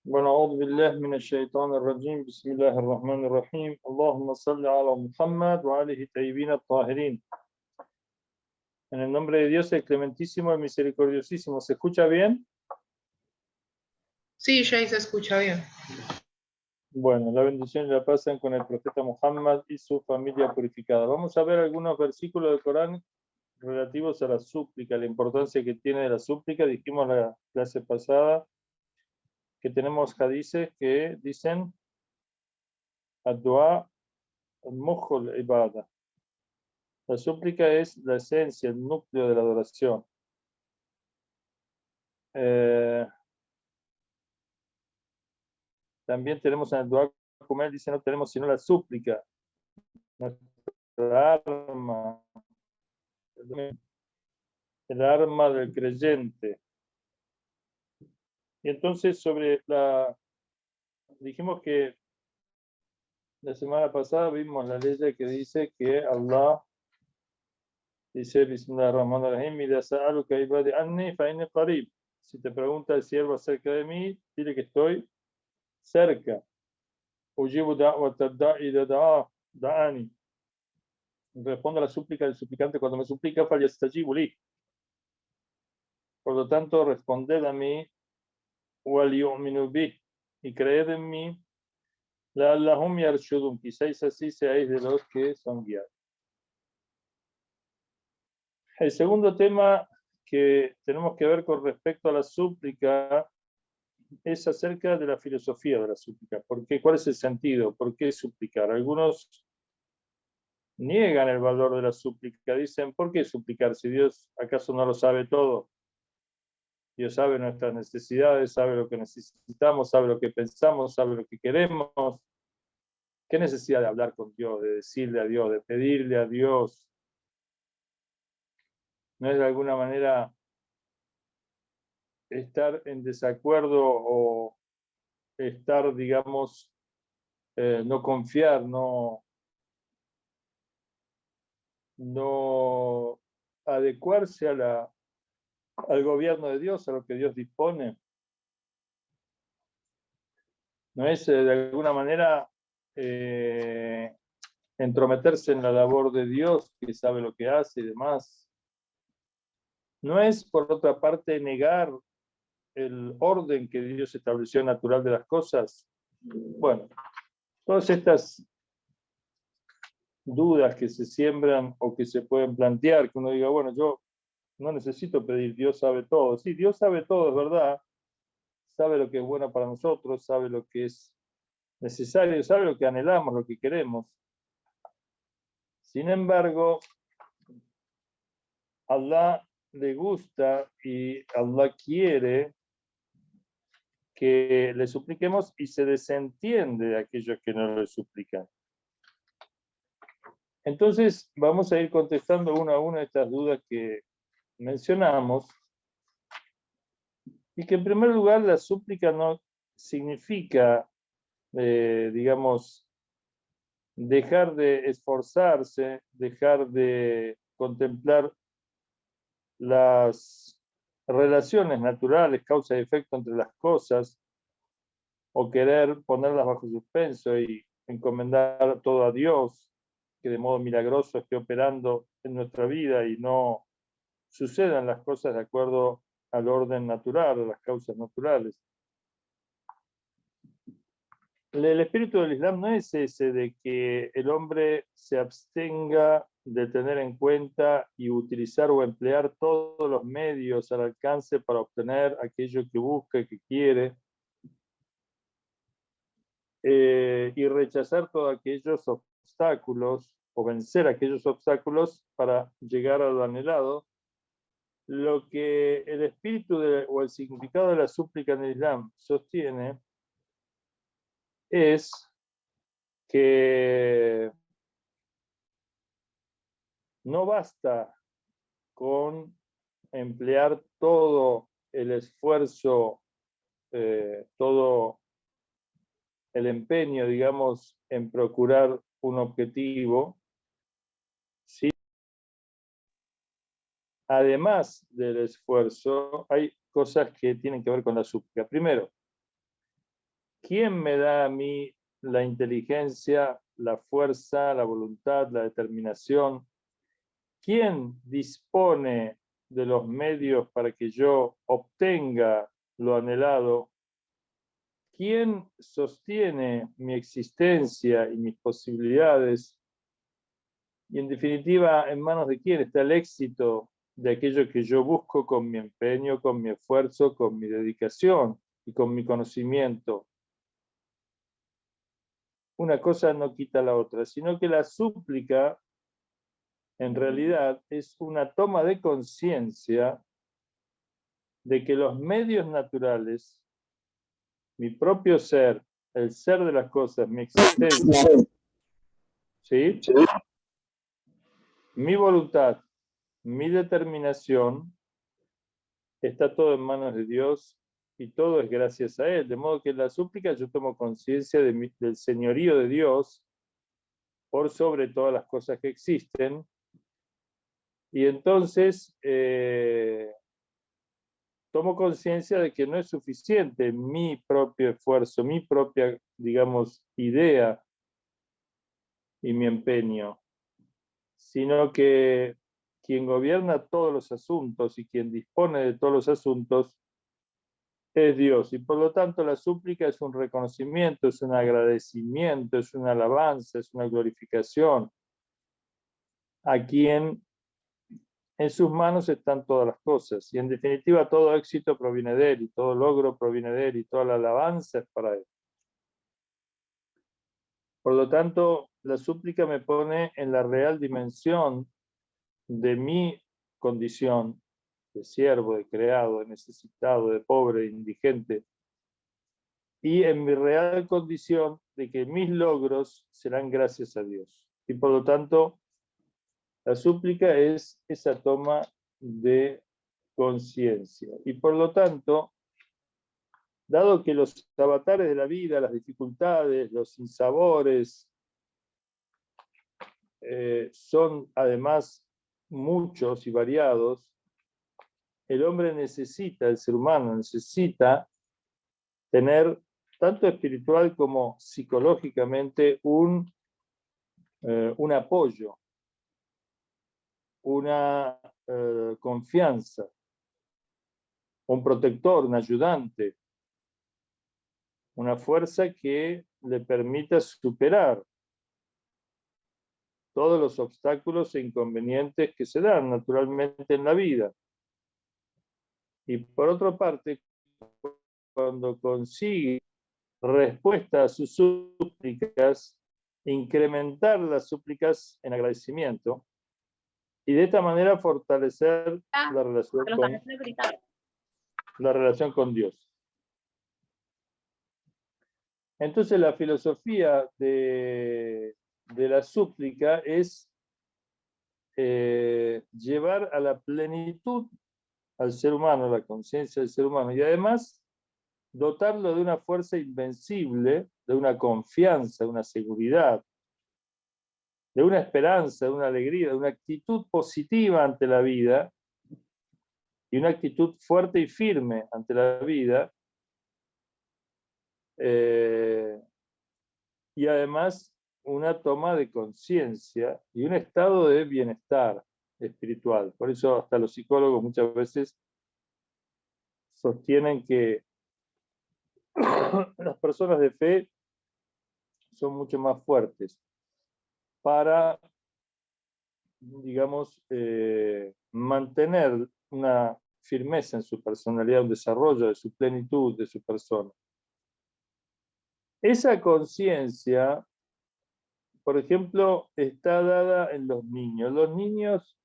ونعوذ بالله من الشيطان الرجيم بسم الله الرحمن الرحيم اللهم صل على محمد وآله الطيبين الطاهرين. En el nombre de Dios, el clementísimo, el misericordiosísimo. ¿Se escucha bien? Sí, Jay, se escucha bien. Bueno, la bendición y la paz sean con el profeta Muhammad y su familia purificada. Vamos a ver algunos versículos del Corán relativos a la súplica, la importancia que tiene la súplica. Dijimos la clase pasada que tenemos hadices que dicen Ad-Dua al-Mukhul Ibada. La súplica es la esencia, el núcleo de la adoración. También tenemos en el Dua, como él dice, no tenemos sino la súplica, nuestra arma, el arma del creyente. Y entonces dijimos que la semana pasada vimos la ley que dice que Allah dice, Bismillahirrahmanirrahim, Ida sa'aluka ibadi anni fa inni qarib. Si te pregunta el siervo acerca de mí, dile que estoy cerca. Ujibu da'wata da'i da'ani. Respondo a la súplica del suplicante cuando me suplica, falyastajibu li. Por lo tanto, responded a mí, wal yu'minu bih, y creed en mí, la'allahum yarshudun, quizás así seáis de los que son guiados. El segundo tema que tenemos que ver con respecto a la súplica es acerca de la filosofía de la súplica. ¿Cuál es el sentido? ¿Por qué suplicar? Algunos niegan el valor de la súplica. Dicen, ¿por qué suplicar si Dios acaso no lo sabe todo? Dios sabe nuestras necesidades, sabe lo que necesitamos, sabe lo que pensamos, sabe lo que queremos. ¿Qué necesidad de hablar con Dios, de decirle a Dios, de pedirle a Dios? ¿No es de alguna manera estar en desacuerdo o estar, digamos, no confiar, no adecuarse al gobierno de Dios, a lo que Dios dispone? ¿No es de alguna manera entrometerse en la labor de Dios, que sabe lo que hace y demás? ¿No es, por otra parte, negar el orden que Dios estableció natural de las cosas? Bueno, todas estas dudas que se siembran o que se pueden plantear, que uno diga, bueno, yo no necesito pedir, Dios sabe todo. Sí, Dios sabe todo, es verdad. Sabe lo que es bueno para nosotros, sabe lo que es necesario, sabe lo que anhelamos, lo que queremos. Sin embargo, Allah le gusta y Allah quiere que le supliquemos y se desentiende de aquellos que no le suplican. Entonces, vamos a ir contestando una a una estas dudas que mencionamos, y que en primer lugar la súplica no significa, digamos, dejar de esforzarse, dejar de contemplar las relaciones naturales, causa y efecto entre las cosas, o querer ponerlas bajo suspenso y encomendar todo a Dios, que de modo milagroso esté operando en nuestra vida y no sucedan las cosas de acuerdo al orden natural, a las causas naturales. El espíritu del Islam no es ese de que el hombre se abstenga de tener en cuenta y utilizar o emplear todos los medios al alcance para obtener aquello que busca y que quiere, y rechazar todos aquellos obstáculos o vencer aquellos obstáculos para llegar a lo anhelado. Lo que el espíritu o el significado de la súplica en el Islam sostiene es que no basta con emplear todo el esfuerzo, todo el empeño, digamos, en procurar un objetivo, ¿sí? Además del esfuerzo, hay cosas que tienen que ver con la súplica. Primero, ¿quién me da a mí la inteligencia, la fuerza, la voluntad, la determinación? ¿Quién dispone de los medios para que yo obtenga lo anhelado? ¿Quién sostiene mi existencia y mis posibilidades? Y en definitiva, ¿en manos de quién está el éxito de aquello que yo busco con mi empeño, con mi esfuerzo, con mi dedicación y con mi conocimiento? Una cosa no quita la otra, sino que la súplica en realidad es una toma de conciencia de que los medios naturales, mi propio ser, el ser de las cosas, mi existencia, ¿sí? Mi voluntad, mi determinación, está todo en manos de Dios y todo es gracias a Él. De modo que en la súplica yo tomo conciencia del señorío de Dios por sobre todas las cosas que existen. Y entonces tomo conciencia de que no es suficiente mi propio esfuerzo, mi propia, digamos, idea y mi empeño, sino que quien gobierna todos los asuntos y quien dispone de todos los asuntos es Dios. Y por lo tanto la súplica es un reconocimiento, es un agradecimiento, es una alabanza, es una glorificación a quien en sus manos están todas las cosas. Y en definitiva todo éxito proviene de Él, y todo logro proviene de Él, y toda la alabanza es para Él. Por lo tanto, la súplica me pone en la real dimensión de mi condición de siervo, de creado, de necesitado, de pobre, de indigente, y en mi real condición de que mis logros serán gracias a Dios. Y por lo tanto, la súplica es esa toma de conciencia. Y por lo tanto, dado que los avatares de la vida, las dificultades, los sinsabores, son además muchos y variados, el hombre necesita, el ser humano necesita tener, tanto espiritual como psicológicamente, un apoyo, una confianza, un protector, un ayudante, una fuerza que le permita superar todos los obstáculos e inconvenientes que se dan naturalmente en la vida. Y por otra parte, cuando consigue respuesta a sus súplicas, incrementar las súplicas en agradecimiento y de esta manera fortalecer la relación con Dios. Entonces la filosofía de la súplica es llevar a la plenitud al ser humano, la conciencia del ser humano, y además dotarlo de una fuerza invencible, de una confianza, de una seguridad, de una esperanza, de una alegría, de una actitud positiva ante la vida y una actitud fuerte y firme ante la vida, y además una toma de conciencia y un estado de bienestar espiritual. Por eso hasta los psicólogos muchas veces sostienen que las personas de fe son mucho más fuertes para, digamos, mantener una firmeza en su personalidad, un desarrollo de su plenitud, de su persona. Esa conciencia, por ejemplo, está dada en los niños. Los niños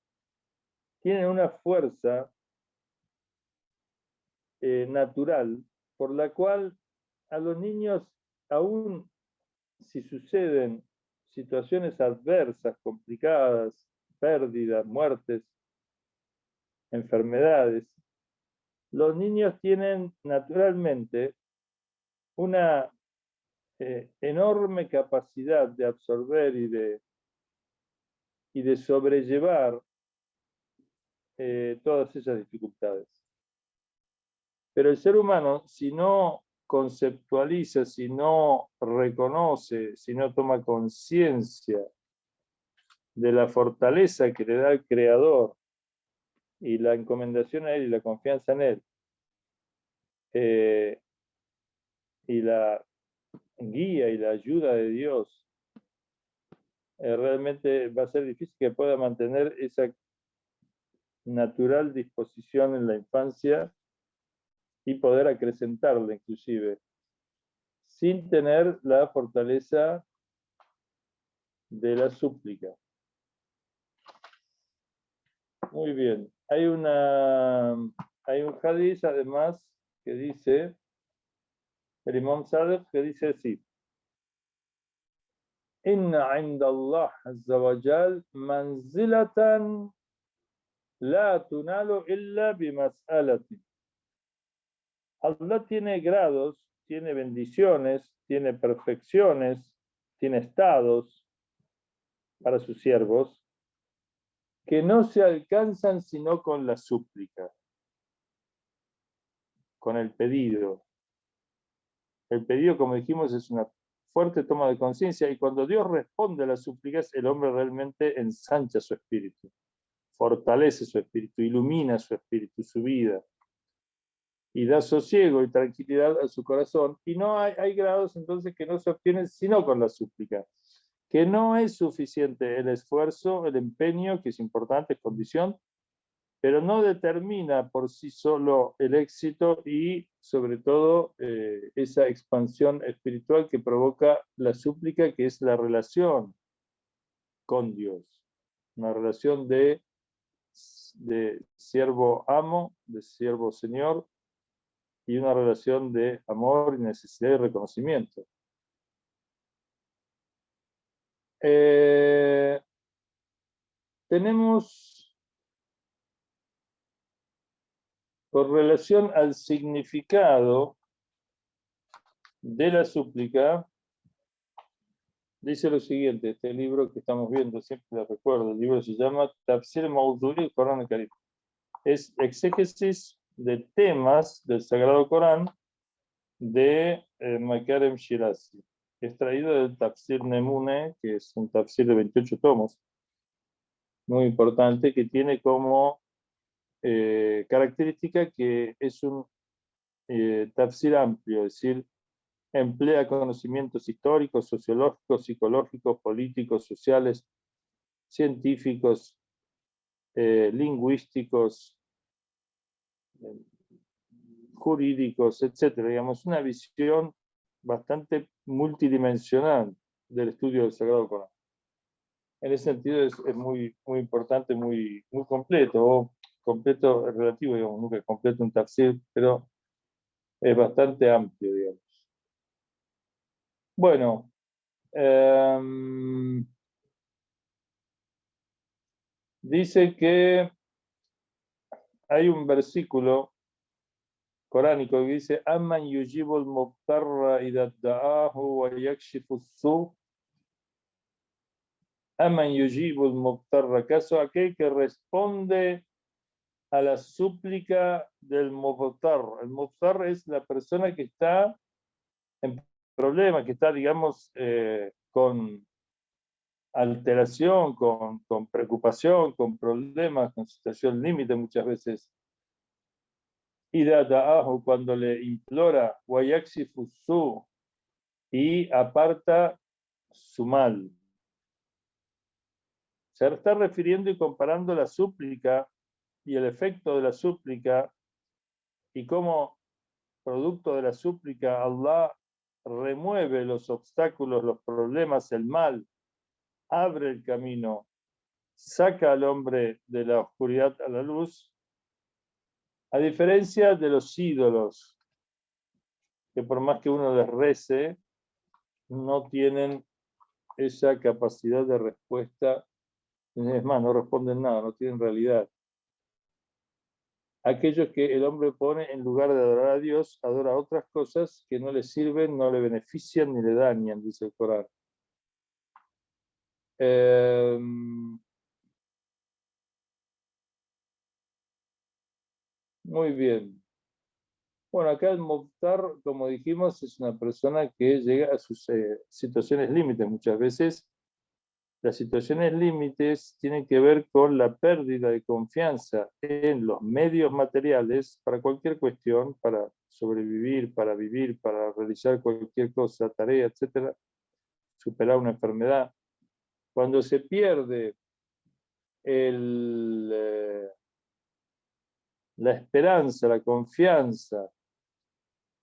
tienen una fuerza natural por la cual a los niños, aún si suceden situaciones adversas, complicadas, pérdidas, muertes, enfermedades, los niños tienen naturalmente una enorme capacidad de absorber y de sobrellevar todas esas dificultades. Pero el ser humano, si no conceptualiza, si no reconoce, si no toma conciencia de la fortaleza que le da el Creador y la encomendación a Él y la confianza en Él, y la guía y la ayuda de Dios, realmente va a ser difícil que pueda mantener esa natural disposición en la infancia y poder acrecentarla inclusive, sin tener la fortaleza de la súplica. Muy bien. Hay un hadith además que dice, el Imam Sadiq, que dice así: Inna inda Allah azza wa jal manzilatan la tunalu illa bimas'alati. Allah tiene grados, tiene bendiciones, tiene perfecciones, tiene estados para sus siervos que no se alcanzan sino con la súplica, con el pedido. El pedido, como dijimos, es una fuerte toma de conciencia, y cuando Dios responde a las súplicas, el hombre realmente ensancha su espíritu, fortalece su espíritu, ilumina su espíritu, su vida, y da sosiego y tranquilidad a su corazón. Y no hay grados entonces que no se obtienen sino con la súplica, que no es suficiente el esfuerzo, el empeño, que es importante, es condición, pero no determina por sí solo el éxito y sobre todo esa expansión espiritual que provoca la súplica, que es la relación con Dios, una relación de siervo-amo, de siervo-señor, y una relación de amor y necesidad de reconocimiento. Tenemos, por relación al significado de la súplica, dice lo siguiente, este libro que estamos viendo, siempre lo recuerdo, el libro se llama Tafsir Mawdu'i al-Qur'an al-Karim. Es exégesis de temas del Sagrado Corán de Makarem Shirazi, extraído del Tafsir Nemune, que es un tafsir de 28 tomos, muy importante, que tiene como característica que es un tafsir amplio, es decir, emplea conocimientos históricos, sociológicos, psicológicos, políticos, sociales, científicos, lingüísticos, jurídicos, etcétera. Digamos, una visión bastante multidimensional del estudio del Sagrado Corán. En ese sentido es muy, muy importante, muy, muy completo, o completo relativo, digamos, nunca es completo un tafsir, pero es bastante amplio, digamos. Bueno, dice que hay un versículo coránico que dice: Amman yujibul muqtarra idha da'ahu wa yakshifu su. Amman yujibul muqtarra, ¿acaso aquel que responde a la súplica del muqtar? El muqtar es la persona que está en problema, que está, digamos, con alteración, con preocupación, con problemas, con situación límite muchas veces. Ida da'ahu, cuando le implora, wayaksifu su, y aparta su mal. Se está refiriendo y comparando la súplica y el efecto de la súplica, y cómo producto de la súplica Allah remueve los obstáculos, los problemas, el mal, abre el camino, saca al hombre de la oscuridad a la luz, a diferencia de los ídolos, que por más que uno les rece, no tienen esa capacidad de respuesta. Es más, no responden nada, no tienen realidad. Aquellos que el hombre pone en lugar de adorar a Dios, adora otras cosas que no le sirven, no le benefician ni le dañan, dice el Corán. Muy bien. Bueno, acá el Mukhtar, como dijimos, es una persona que llega a sus situaciones límites. Muchas veces las situaciones límites tienen que ver con la pérdida de confianza en los medios materiales para cualquier cuestión, para sobrevivir, para vivir, para realizar cualquier cosa, tarea, etcétera, superar una enfermedad. Cuando se pierde la esperanza, la confianza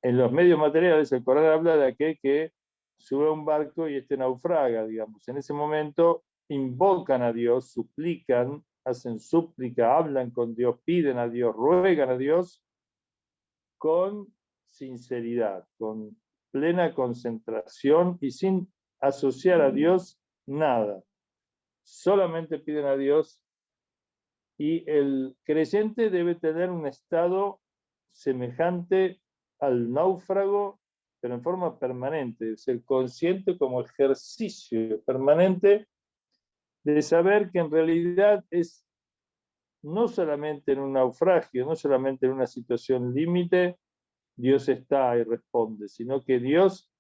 en los medios materiales, el Corán habla de aquel que sube a un barco y este naufraga, digamos. En ese momento invocan a Dios, suplican, hacen súplica, hablan con Dios, piden a Dios, ruegan a Dios con sinceridad, con plena concentración y sin asociar a Dios nada. Solamente piden a Dios y el creyente debe tener un estado semejante al náufrago, pero en forma permanente, ser consciente como ejercicio permanente de saber que en realidad es no solamente en un naufragio, no solamente en una situación límite, Dios está y responde, sino que Dios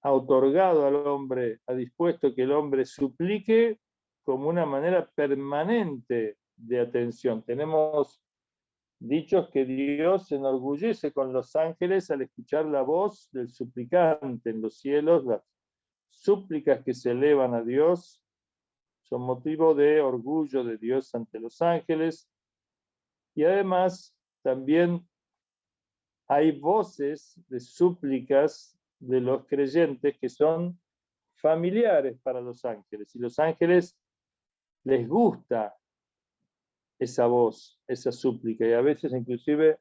ha otorgado al hombre, ha dispuesto que el hombre suplique como una manera permanente de atención. Tenemos dichos que Dios se enorgullece con los ángeles al escuchar la voz del suplicante en los cielos. Las súplicas que se elevan a Dios son motivo de orgullo de Dios ante los ángeles. Y además también hay voces de súplicas de los creyentes que son familiares para los ángeles. Y los ángeles les gusta esa voz, esa súplica. Y a veces inclusive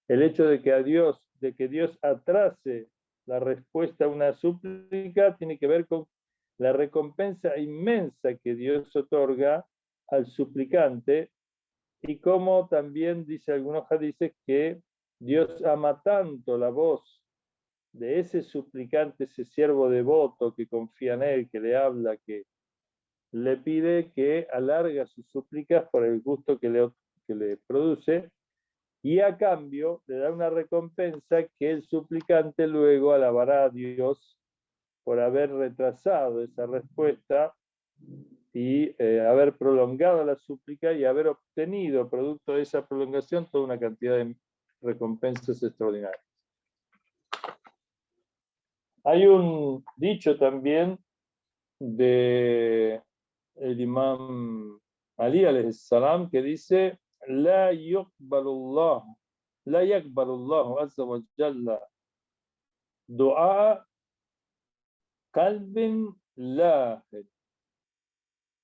el hecho de que Dios atrase la respuesta a una súplica tiene que ver con la recompensa inmensa que Dios otorga al suplicante y como también dice algunos hadices que Dios ama tanto la voz de ese suplicante, ese siervo devoto que confía en él, que le habla, que le pide que alarga sus súplicas por el gusto que le produce y a cambio le da una recompensa que el suplicante luego alabará a Dios por haber retrasado esa respuesta y haber prolongado la súplica y haber obtenido, producto de esa prolongación, toda una cantidad de recompensas extraordinarias. Hay un dicho también de el imam Ali alayhi salam que dice la yuqbalullah la yaqbalullahu azza wa jalla du'a qalbin lahid.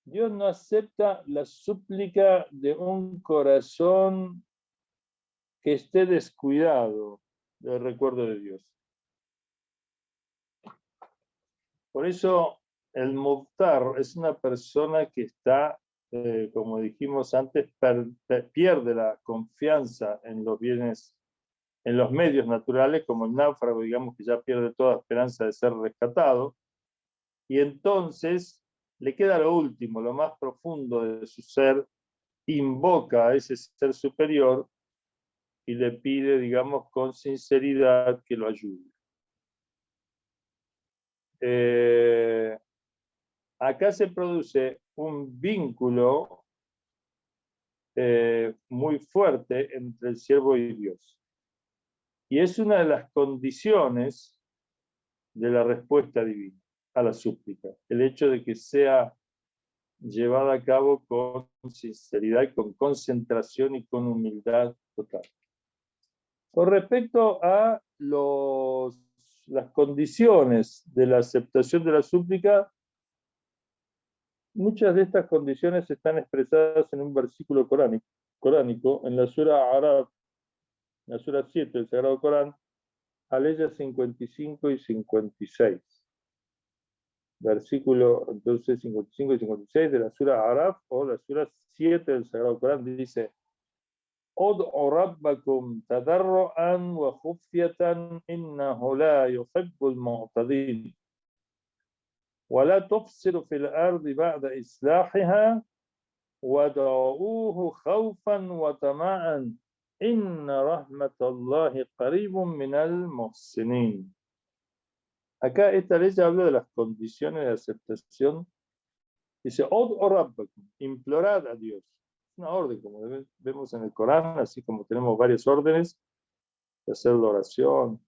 Dios no acepta la súplica de un corazón que esté descuidado del recuerdo de Dios. Por eso el Mukhtar es una persona que está, como dijimos antes, pierde la confianza en los bienes, en los medios naturales, como el náufrago, digamos que ya pierde toda esperanza de ser rescatado, y entonces le queda lo último, lo más profundo de su ser, invoca a ese ser superior y le pide, digamos, con sinceridad que lo ayude. Acá se produce un vínculo muy fuerte entre el siervo y Dios. Y es una de las condiciones de la respuesta divina a la súplica, el hecho de que sea llevada a cabo con sinceridad, con concentración y con humildad total. Con respecto a las condiciones de la aceptación de la súplica, muchas de estas condiciones están expresadas en un versículo coránico en la Sura Araf, la Sura 7 del Sagrado Corán, aleyas 55 y 56. Versículo entonces 55 y 56 de la Sura Araf o la Sura 7 del Sagrado Corán dice: Ud'u rabbakum tadarruan wa khufyatan innahu la yuhibbul mu'tadin wa la tufsidu fil ardi ba'da islahiha wad'uuhu khawfan wa tama'an Inna rahmatallahi qaribun minal muhsinin. Acá esta ley habla de las condiciones de aceptación. Dice, Od rabbakum, implorad a Dios. Una orden, como vemos en el Corán, así como tenemos varias órdenes de hacer la oración,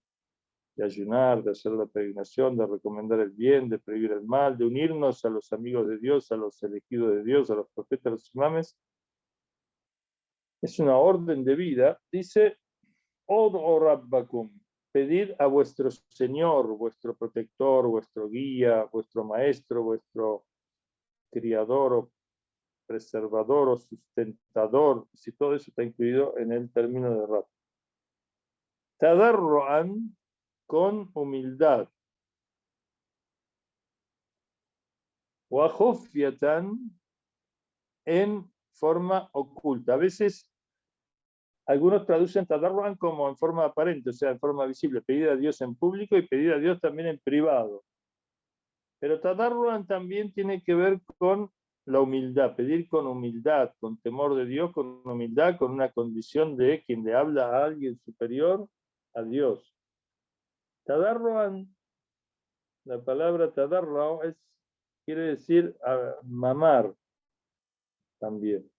de ayunar, de hacer la peregrinación, de recomendar el bien, de prohibir el mal, de unirnos a los amigos de Dios, a los elegidos de Dios, a los profetas, a los imames. Es una orden de vida. Dice, Od rabbakum, pedir a vuestro Señor, vuestro protector, vuestro guía, vuestro maestro, vuestro criador o preservador o sustentador, si todo eso está incluido en el término de Rab. Tadarruan, con humildad. Wa khufyatan, en forma oculta. A veces algunos traducen tadarruan como en forma aparente, o sea, en forma visible, pedir a Dios en público y pedir a Dios también en privado. Pero tadarruan también tiene que ver con la humildad, pedir con humildad, con temor de Dios, con humildad, con una condición de quien le habla a alguien superior a Dios. Tadarruan, la palabra tadarruan quiere decir mamar también,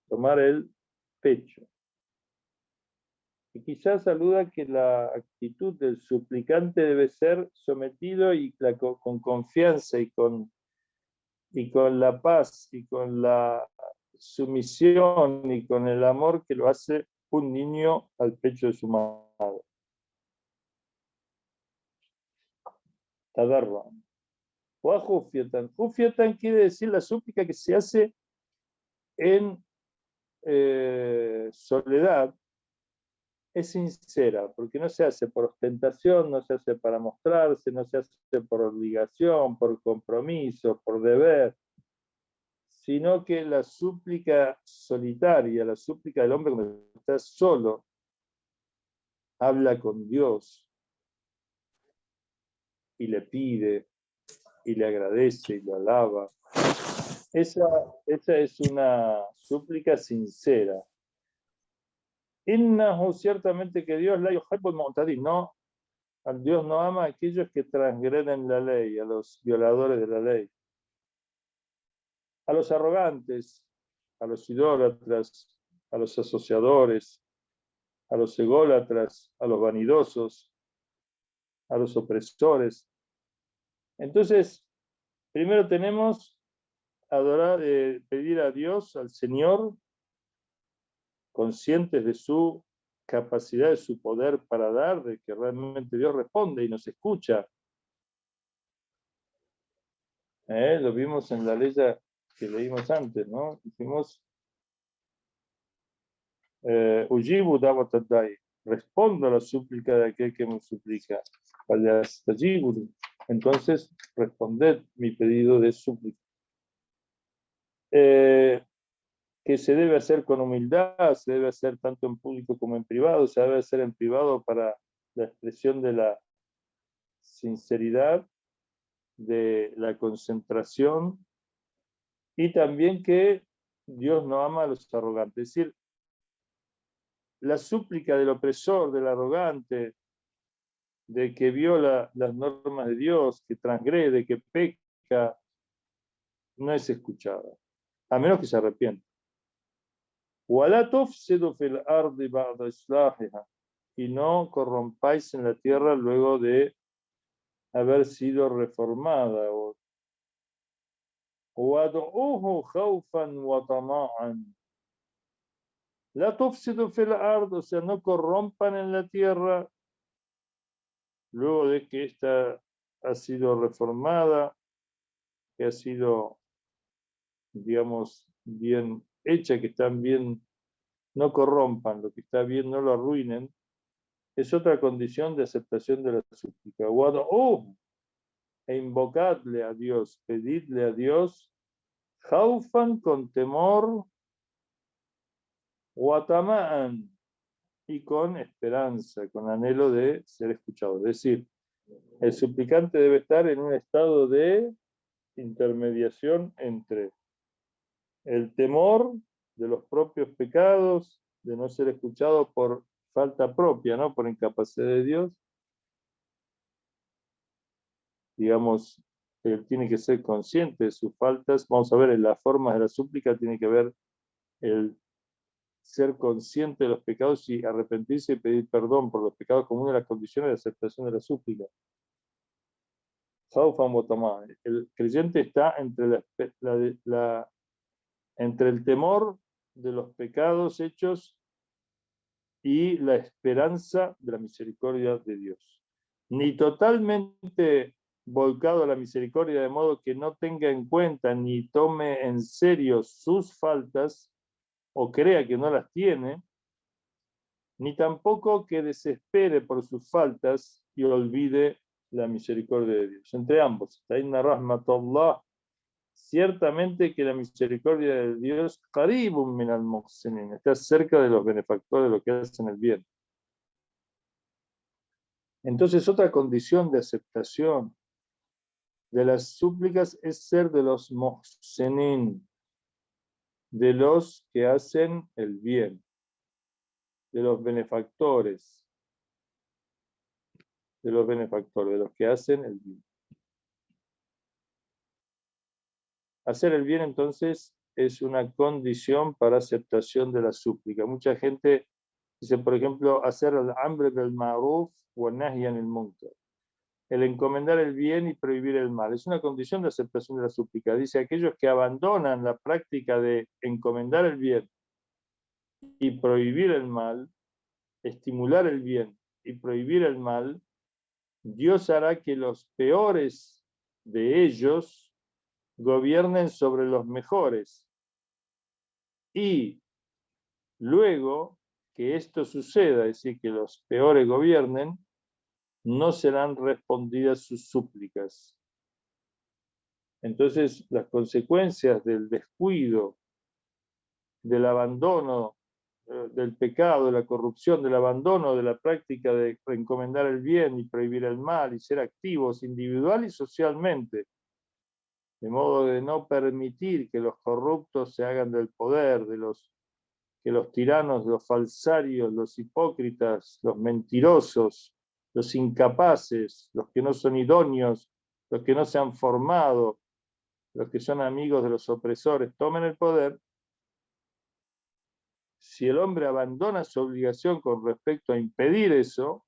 tomar el pecho. Y quizás saluda que la actitud del suplicante debe ser sometido y con confianza y con la paz y con la sumisión y con el amor que lo hace un niño al pecho de su madre. Tadarruan. O Jufiatan. Jufiatan quiere decir la súplica que se hace en soledad, es sincera, porque no se hace por ostentación, no se hace para mostrarse, no se hace por obligación, por compromiso, por deber, sino que la súplica solitaria, la súplica del hombre cuando está solo, habla con Dios y le pide y le agradece y lo alaba. Esa es una súplica sincera. Innahu, ciertamente que Dios la yuhibbul mu'tadin, no, al Dios no ama a aquellos que transgreden la ley, a los violadores de la ley, a los arrogantes, a los idólatras, a los asociadores, a los ególatras, a los vanidosos, a los opresores. Entonces, primero tenemos adorar, pedir a Dios, al Señor, conscientes de su capacidad, de su poder para dar, de que realmente Dios responde y nos escucha. Lo vimos en la ley que leímos antes, ¿no? Dijimos, Ujibu dawat ad-da'i, respondo a la súplica de aquel que me suplica. Entonces, responded mi pedido de súplica. Que se debe hacer con humildad, se debe hacer tanto en público como en privado, se debe hacer en privado para la expresión de la sinceridad, de la concentración, y también que Dios no ama a los arrogantes. Es decir, la súplica del opresor, del arrogante, de que viola las normas de Dios, que transgrede, que peca, no es escuchada, a menos que se arrepienta. Y no corrompáis en la tierra luego de haber sido reformada. La tufsidu fil ard, o sea, no corrompan en la tierra luego de que ésta ha sido reformada, que ha sido, digamos, bien hecha, que están bien, no corrompan, lo que está bien no lo arruinen, es otra condición de aceptación de la súplica. E invocadle a Dios, pedidle a Dios, jaufan, con temor, watama'an, y con esperanza, con anhelo de ser escuchado. Es decir, el suplicante debe estar en un estado de intermediación entre el temor de los propios pecados, de no ser escuchado por falta propia, ¿no? Por incapacidad de Dios. Digamos, él tiene que ser consciente de sus faltas. Vamos a ver, en las formas de la súplica tiene que ver el ser consciente de los pecados y arrepentirse y pedir perdón por los pecados comunes, las condiciones de aceptación de la súplica. El creyente está entre, entre el temor de los pecados hechos y la esperanza de la misericordia de Dios. Ni totalmente volcado a la misericordia de modo que no tenga en cuenta ni tome en serio sus faltas o crea que no las tiene, ni tampoco que desespere por sus faltas y olvide la misericordia de Dios. Entre ambos, ciertamente que la misericordia de Dios qaribun min al-muhsinin, está cerca de los benefactores, de los que hacen el bien. Entonces, otra condición de aceptación de las súplicas es ser de los muhsinin, de los que hacen el bien, de los benefactores, de los que hacen el bien. Hacer el bien, entonces, es una condición para aceptación de la súplica. Mucha gente dice, por ejemplo, hacer el amr bil ma'ruf wa nahy anil munkar. El encomendar el bien y prohibir el mal. Es una condición de aceptación de la súplica. Dice, aquellos que abandonan la práctica de encomendar el bien y prohibir el mal, estimular el bien y prohibir el mal, Dios hará que los peores de ellos gobiernen sobre los mejores. Y luego que esto suceda, es decir, que los peores gobiernen, no serán respondidas sus súplicas. Entonces, las consecuencias del descuido, del abandono, del pecado, de la corrupción, del abandono de la práctica de encomendar el bien y prohibir el mal y ser activos individual y socialmente, de modo de no permitir que los corruptos se hagan del poder, que los tiranos, los falsarios, los hipócritas, los mentirosos, los incapaces, los que no son idóneos, los que no se han formado, los que son amigos de los opresores, tomen el poder. Si el hombre abandona su obligación con respecto a impedir eso,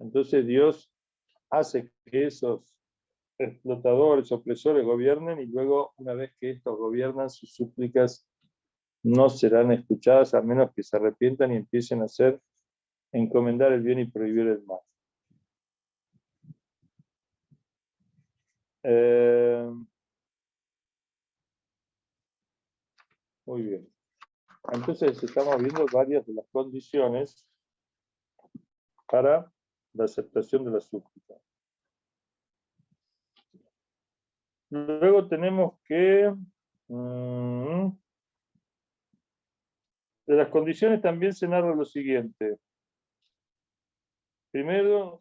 entonces Dios hace que esos explotadores, opresores gobiernen, y luego, una vez que estos gobiernan, sus súplicas no serán escuchadas a menos que se arrepientan y empiecen a encomendar el bien y prohibir el mal. Muy bien. Entonces estamos viendo varias de las condiciones para la aceptación de la súplica. Luego tenemos que de las condiciones también se narra lo siguiente. Primero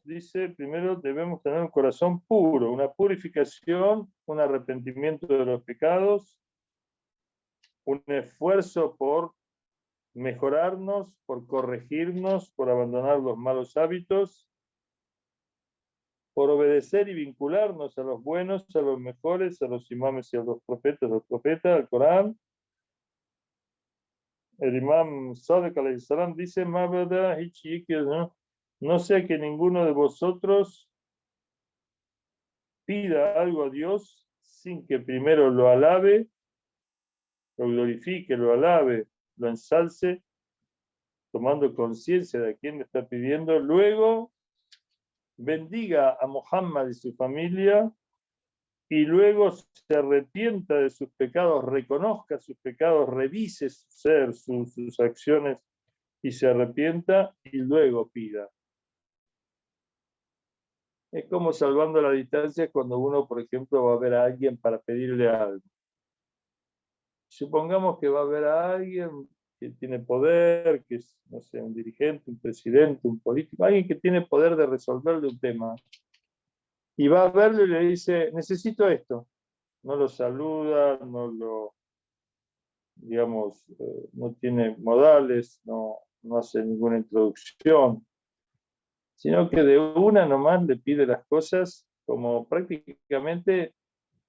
debemos tener un corazón puro, una purificación, un arrepentimiento de los pecados, un esfuerzo por mejorarnos, por corregirnos, por abandonar los malos hábitos, por obedecer y vincularnos a los buenos, a los mejores, a los imames y a los profetas, al Corán. El imam Sadiq alayhi salam dice, no sea que ninguno de vosotros pida algo a Dios sin que primero lo alabe, lo glorifique, lo alabe, lo ensalce, tomando conciencia de a quién le está pidiendo, luego bendiga a Muhammad y su familia, y luego se arrepienta de sus pecados, reconozca sus pecados, revise su ser, sus acciones, y se arrepienta, y luego pida. Es como salvando la distancia cuando uno, por ejemplo, va a ver a alguien para pedirle algo. Supongamos que va a ver a alguien que tiene poder, que es, no sé, un dirigente, un presidente, un político, alguien que tiene poder de resolverle un tema. Y va a verlo y le dice, necesito esto. No lo saluda, no lo digamos, no tiene modales, no hace ninguna introducción, sino que de una nomás le pide las cosas como prácticamente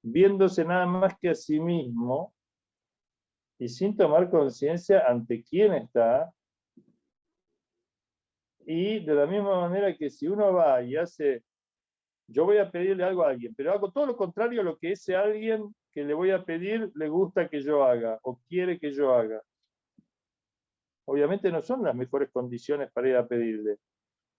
viéndose nada más que a sí mismo y sin tomar conciencia ante quién está. Y de la misma manera que si uno va y hace, yo voy a pedirle algo a alguien, pero hago todo lo contrario a lo que ese alguien que le voy a pedir le gusta que yo haga o quiere que yo haga. Obviamente no son las mejores condiciones para ir a pedirle.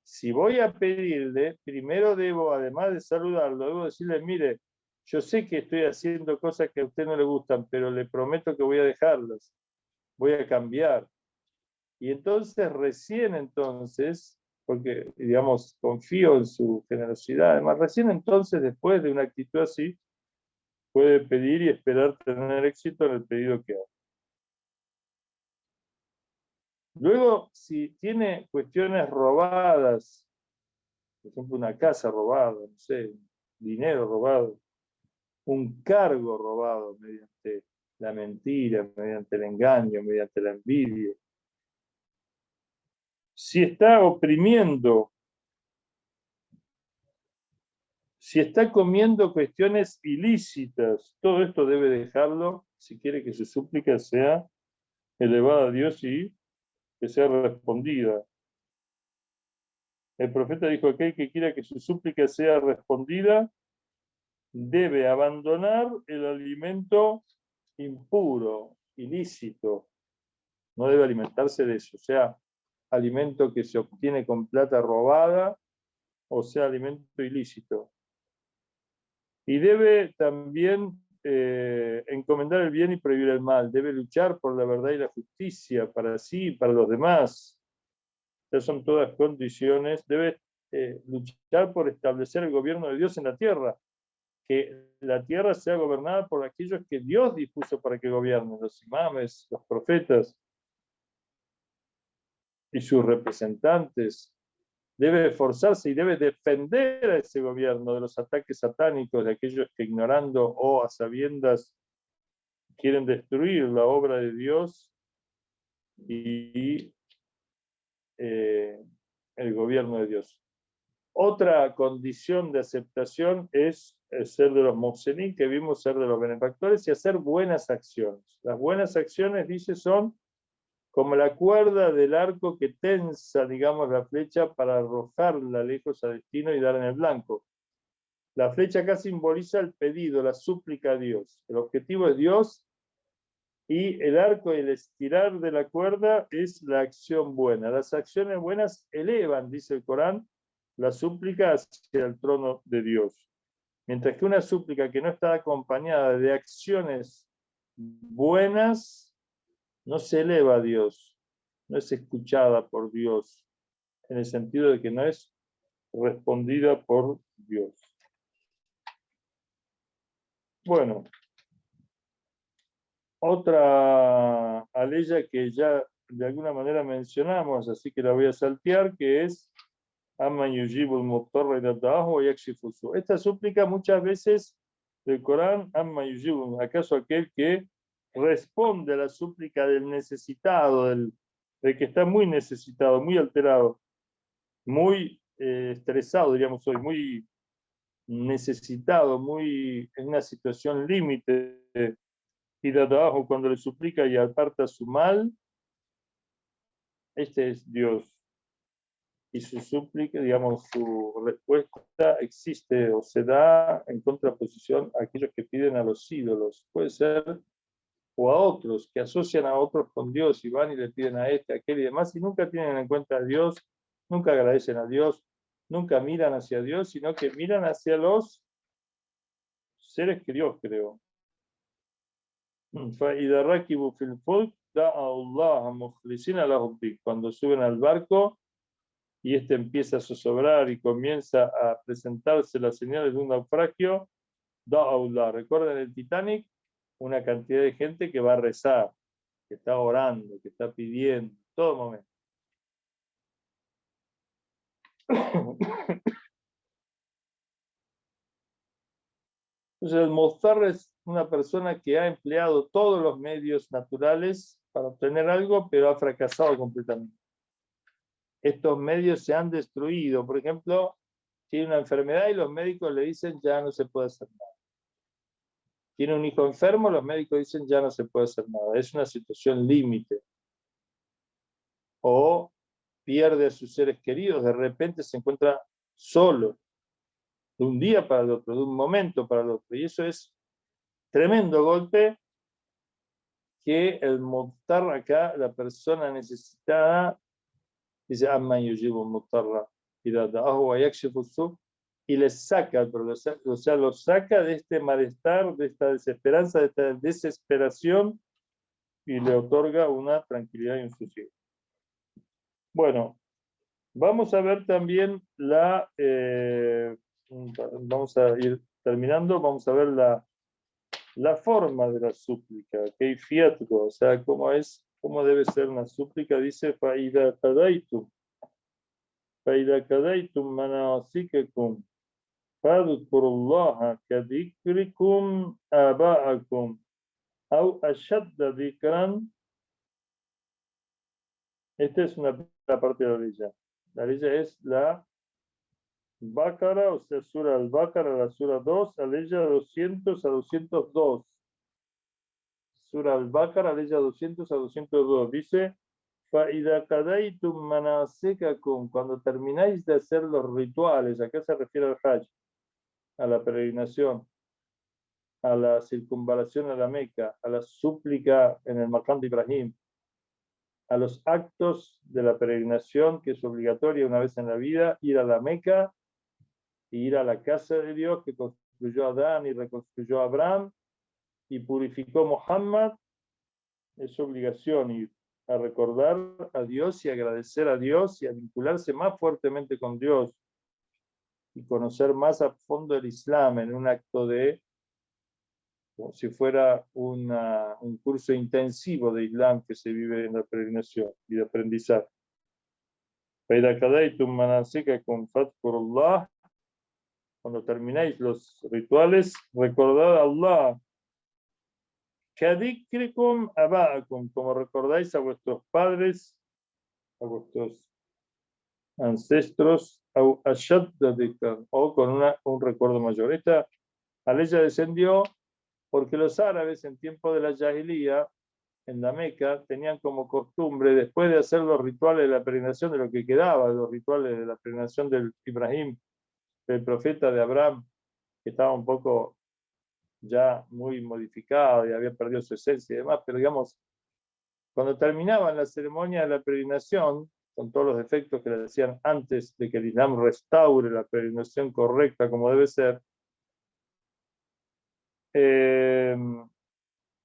Si voy a pedirle, primero debo, además de saludarlo, debo decirle, mire, yo sé que estoy haciendo cosas que a usted no le gustan, pero le prometo que voy a dejarlas, voy a cambiar. Y entonces, recién entonces, porque, digamos, confío en su generosidad, además, recién entonces, después de una actitud así, puede pedir y esperar tener éxito en el pedido que haga. Luego, si tiene cuestiones robadas, por ejemplo, una casa robada, no sé, dinero robado, un cargo robado mediante la mentira, mediante el engaño, mediante la envidia, si está oprimiendo, si está comiendo cuestiones ilícitas, todo esto debe dejarlo si quiere que su súplica sea elevada a Dios y que sea respondida. El profeta dijo: aquel que quiera que su súplica sea respondida debe abandonar el alimento impuro, ilícito, no debe alimentarse de eso, sea alimento que se obtiene con plata robada o sea alimento ilícito. Y debe también encomendar el bien y prohibir el mal, debe luchar por la verdad y la justicia para sí y para los demás. Estas son todas condiciones. Debe luchar por establecer el gobierno de Dios en la tierra, que la tierra sea gobernada por aquellos que Dios dispuso para que gobiernen, los imames, los profetas y sus representantes. Debe esforzarse y debe defender a ese gobierno de los ataques satánicos de aquellos que ignorando o a sabiendas quieren destruir la obra de Dios y el gobierno de Dios. Otra condición de aceptación es ser de los moxenín, que vimos, ser de los benefactores y hacer buenas acciones. Las buenas acciones, dice, son como la cuerda del arco que tensa, digamos, la flecha para arrojarla lejos a destino y dar en el blanco. La flecha acá simboliza el pedido, la súplica a Dios. El objetivo es Dios y el arco y el estirar de la cuerda es la acción buena. Las acciones buenas elevan, dice el Corán, la súplica hacia el trono de Dios. Mientras que una súplica que no está acompañada de acciones buenas no se eleva a Dios, no es escuchada por Dios, en el sentido de que no es respondida por Dios. Bueno, otra aleya que ya de alguna manera mencionamos, así que la voy a saltear, que es esta súplica muchas veces del Corán, ¿acaso aquel que responde a la súplica del necesitado, del que está muy necesitado, muy alterado, muy estresado, diríamos hoy, muy necesitado, muy en una situación límite, y de abajo cuando le suplica y aparta su mal? Este es Dios. Y su súplica, digamos, su respuesta existe o se da en contraposición a aquellos que piden a los ídolos. Puede ser, o a otros, que asocian a otros con Dios y van y le piden a este, a aquel y demás, y nunca tienen en cuenta a Dios, nunca agradecen a Dios, nunca miran hacia Dios, sino que miran hacia los seres que Dios creó. Cuando suben al barco y este empieza a zozobrar y comienza a presentarse las señales de un naufragio, da'ullah. Recuerden el Titanic, una cantidad de gente que va a rezar, que está orando, que está pidiendo, todo momento. Entonces el Mozart una persona que ha empleado todos los medios naturales para obtener algo, pero ha fracasado completamente. Estos medios se han destruido. Por ejemplo, tiene una enfermedad y los médicos le dicen ya no se puede hacer nada. Tiene un hijo enfermo, los médicos dicen ya no se puede hacer nada. Es una situación límite. O pierde a sus seres queridos, de repente se encuentra solo, de un día para el otro, de un momento para el otro. Y eso es tremendo golpe que el mutar acá, la persona necesitada, dice, amma yujibu mutarra, y le saca, o sea, lo saca de este malestar, de esta desesperanza, de esta desesperación, y le otorga una tranquilidad y un sosiego. Bueno, vamos a ver también vamos a ir terminando, vamos a ver la forma de la súplica, o sea, cómo debe ser una súplica. Dice, فَإِذَا قَضَيْتُم مَنَاسِكَكُمْ فَاذْكُرُوا اللَّهَ كَذِكْرِكُمْ آبَاءَكُمْ أَوْ أَشَدَّ ذِكْرًا. Esta es la parte de la orilla. La orilla es la Bácara, o sea, Sura al-Bácara, la Sura 2, aleya 200 a 202. Sura al-Bácara, aleya 200 a 202. Dice, فَإِذَا قَضَيْتُم مَنَاسِكَكُمْ, cuando termináis de hacer los rituales, acá se refiere al Hajj, a la peregrinación, a la circunvalación a la Meca, a la súplica en el Maqam de Ibrahim, a los actos de la peregrinación, que es obligatoria una vez en la vida, ir a la Meca, y ir a la casa de Dios que construyó Adán y reconstruyó Abraham y purificó Muhammad. Es obligación ir a recordar a Dios y agradecer a Dios y a vincularse más fuertemente con Dios y conocer más a fondo el Islam en un acto de, como si fuera un curso intensivo de Islam que se vive en la peregrinación y de aprendizaje. Cuando termináis los rituales, recordad a Allah, como recordáis a vuestros padres, a vuestros ancestros, o con un recuerdo mayor. Esta aleya descendió porque los árabes en tiempo de la Jahiliya, en la Meca, tenían como costumbre, después de hacer los rituales de la peregrinación, de lo que quedaba de los rituales de la peregrinación del Ibrahim, del profeta de Abraham, que estaba un poco ya muy modificado y había perdido su esencia y demás, pero digamos, cuando terminaban la ceremonia de la peregrinación, con todos los defectos que le decían antes de que el Islam restaure la peregrinación correcta como debe ser,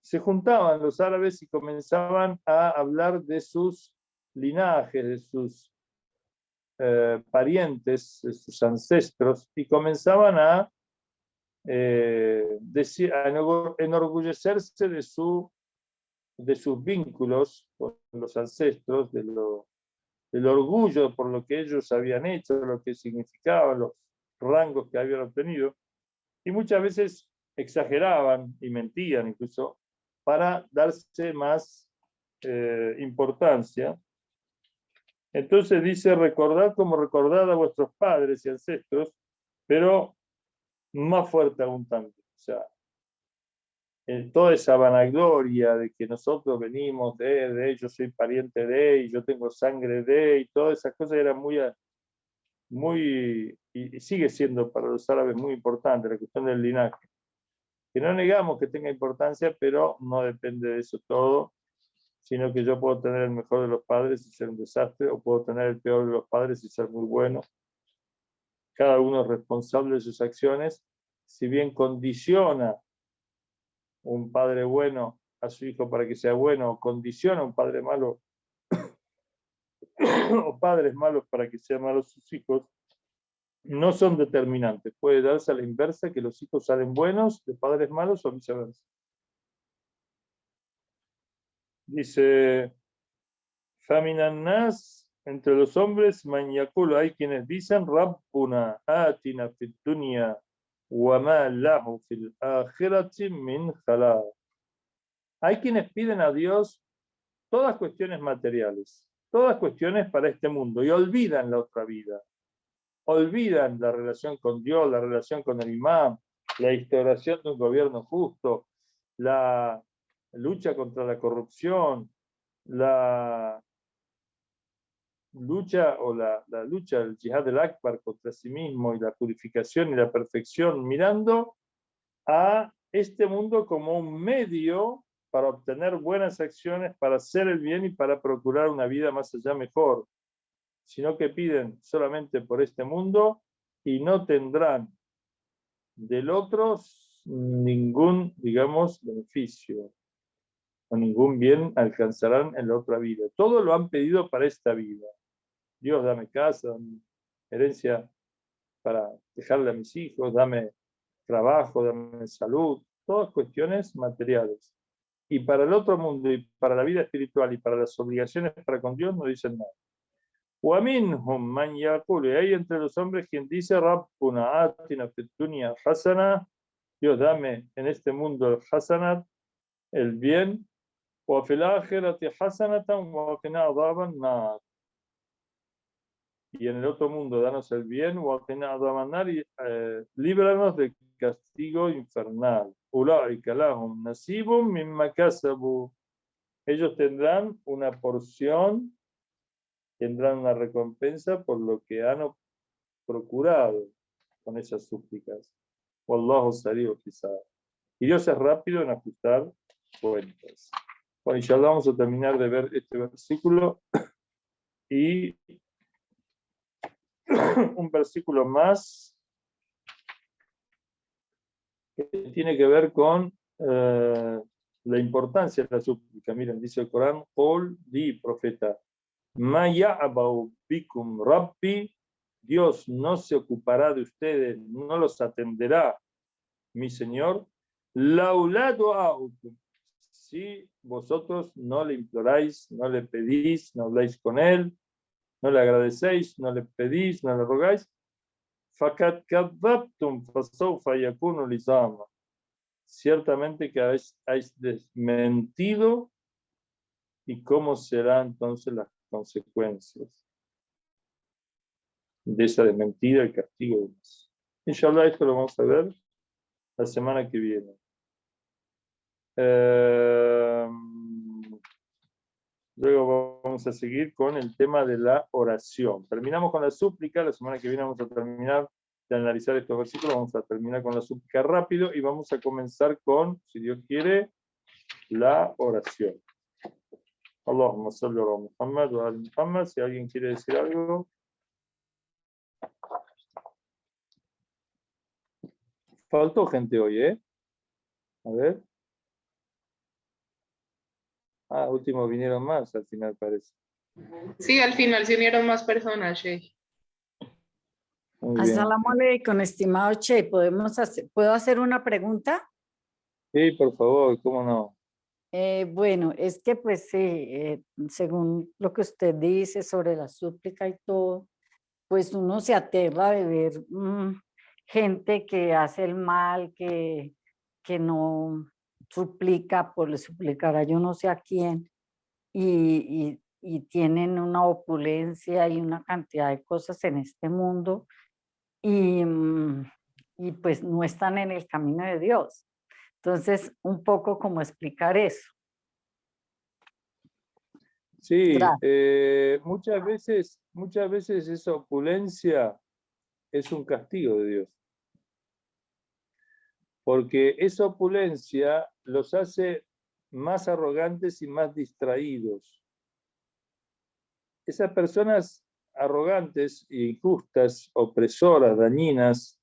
se juntaban los árabes y comenzaban a hablar de sus linajes, de sus parientes, de sus ancestros, y comenzaban a enorgullecerse de sus vínculos con los ancestros, del orgullo por lo que ellos habían hecho, lo que significaban los rangos que habían obtenido, y muchas veces exageraban y mentían incluso para darse más importancia. Entonces dice, recordad como recordad a vuestros padres y ancestros, pero más fuerte aún también. O sea, toda esa vanagloria de que nosotros venimos de, yo soy pariente de, y yo tengo sangre de, y todas esas cosas eran y sigue siendo para los árabes muy importante la cuestión del linaje. Que no negamos que tenga importancia, pero no depende de eso todo, sino que yo puedo tener el mejor de los padres y ser un desastre, o puedo tener el peor de los padres y ser muy bueno. Cada uno es responsable de sus acciones, si bien condiciona un padre bueno a su hijo para que sea bueno, o condiciona a un padre malo o padres malos para que sean malos sus hijos, no son determinantes. Puede darse a la inversa, que los hijos salen buenos de padres malos o viceversa. Dice, Faminan nas, entre los hombres, man yaqulu, hay quienes dicen, Rabbuna atina fid dunya وَمَا لَهُ فِي الْآخِرَةِ مِنْ خَلَاقٍ. Hay quienes piden a Dios todas cuestiones materiales, todas cuestiones para este mundo, y olvidan la otra vida. Olvidan la relación con Dios, la relación con el imán, la instauración de un gobierno justo, la lucha contra la corrupción, la lucha la lucha del Jihad del Akbar contra sí mismo y la purificación y la perfección, mirando a este mundo como un medio para obtener buenas acciones, para hacer el bien y para procurar una vida más allá mejor, sino que piden solamente por este mundo y no tendrán del otro ningún, digamos, beneficio o ningún bien alcanzarán en la otra vida. Todo lo han pedido para esta vida. Dios, dame casa, dame herencia para dejarle a mis hijos, dame trabajo, dame salud, todas cuestiones materiales. Y para el otro mundo, y para la vida espiritual, y para las obligaciones para con Dios, no dicen nada. وَمِنْهُمْ مَنْ يَقُولُ, y hay entre los hombres quien dice, رَبُّنَا آتِنَا فِي الدُّنْيَا حَسَنَةً, Dios, dame en este mundo el hasanat, el bien, وَفِي الْآخِرَةِ حَسَنَةً وَقِنَا عَذَابَ النَّارِ, y en el otro mundo danos el bien, وَقِنَا عَذَابَ النَّارِ, y líbranos del castigo infernal. أُولَٰئِكَ لَهُمْ نَصِيبٌ مِّمَّا كَسَبُوا, ellos tendrán una porción, tendrán una recompensa por lo que han procurado con esas súplicas. Wallahu sari'ul hisab. Y Dios es rápido en ajustar cuentas. Bueno, inshallah vamos a terminar de ver este versículo y un versículo más que tiene que ver con la importancia de la súplica. Miren, dice el Corán, Qul, di, profeta, Ma ya'ba'u bikum rabbi, Dios no se ocupará de ustedes, no los atenderá, mi Señor, laula du'aukum, si vosotros no le imploráis, no le pedís, no habláis con él, no le agradecéis, no le pedís, no le rogáis, faqad kadzabtum fasawfa yakunu lizama, ciertamente que habéis desmentido, y cómo serán entonces las consecuencias de esa desmentida, el castigo de Dios. Inshallah, esto lo vamos a ver la semana que viene. Luego vamos a seguir con el tema de la oración. Terminamos con la súplica, la semana que viene vamos a terminar de analizar estos versículos, vamos a terminar con la súplica rápido y vamos a comenzar con, si Dios quiere, la oración. Allahumma salli ala Muhammad wa ala Muhammad. Si alguien quiere decir algo. Faltó gente hoy, ¿eh? A ver. Ah, último vinieron más, al final parece. Sí, al final se unieron más personas, Sheikh. Muy bien. Asalamu alaikum, estimado Che, ¿puedo hacer una pregunta? Sí, por favor, cómo no. Bueno, es que pues según lo que usted dice sobre la súplica y todo, pues uno se aterra de ver gente que hace el mal, que no suplica por suplicar a yo no sé a quién, y tienen una opulencia y una cantidad de cosas en este mundo, y pues no están en el camino de Dios. Entonces, un poco como explicar eso. Sí, Gracias. muchas veces esa opulencia es un castigo de Dios. Porque esa opulencia los hace más arrogantes y más distraídos. Esas personas arrogantes, injustas, opresoras, dañinas,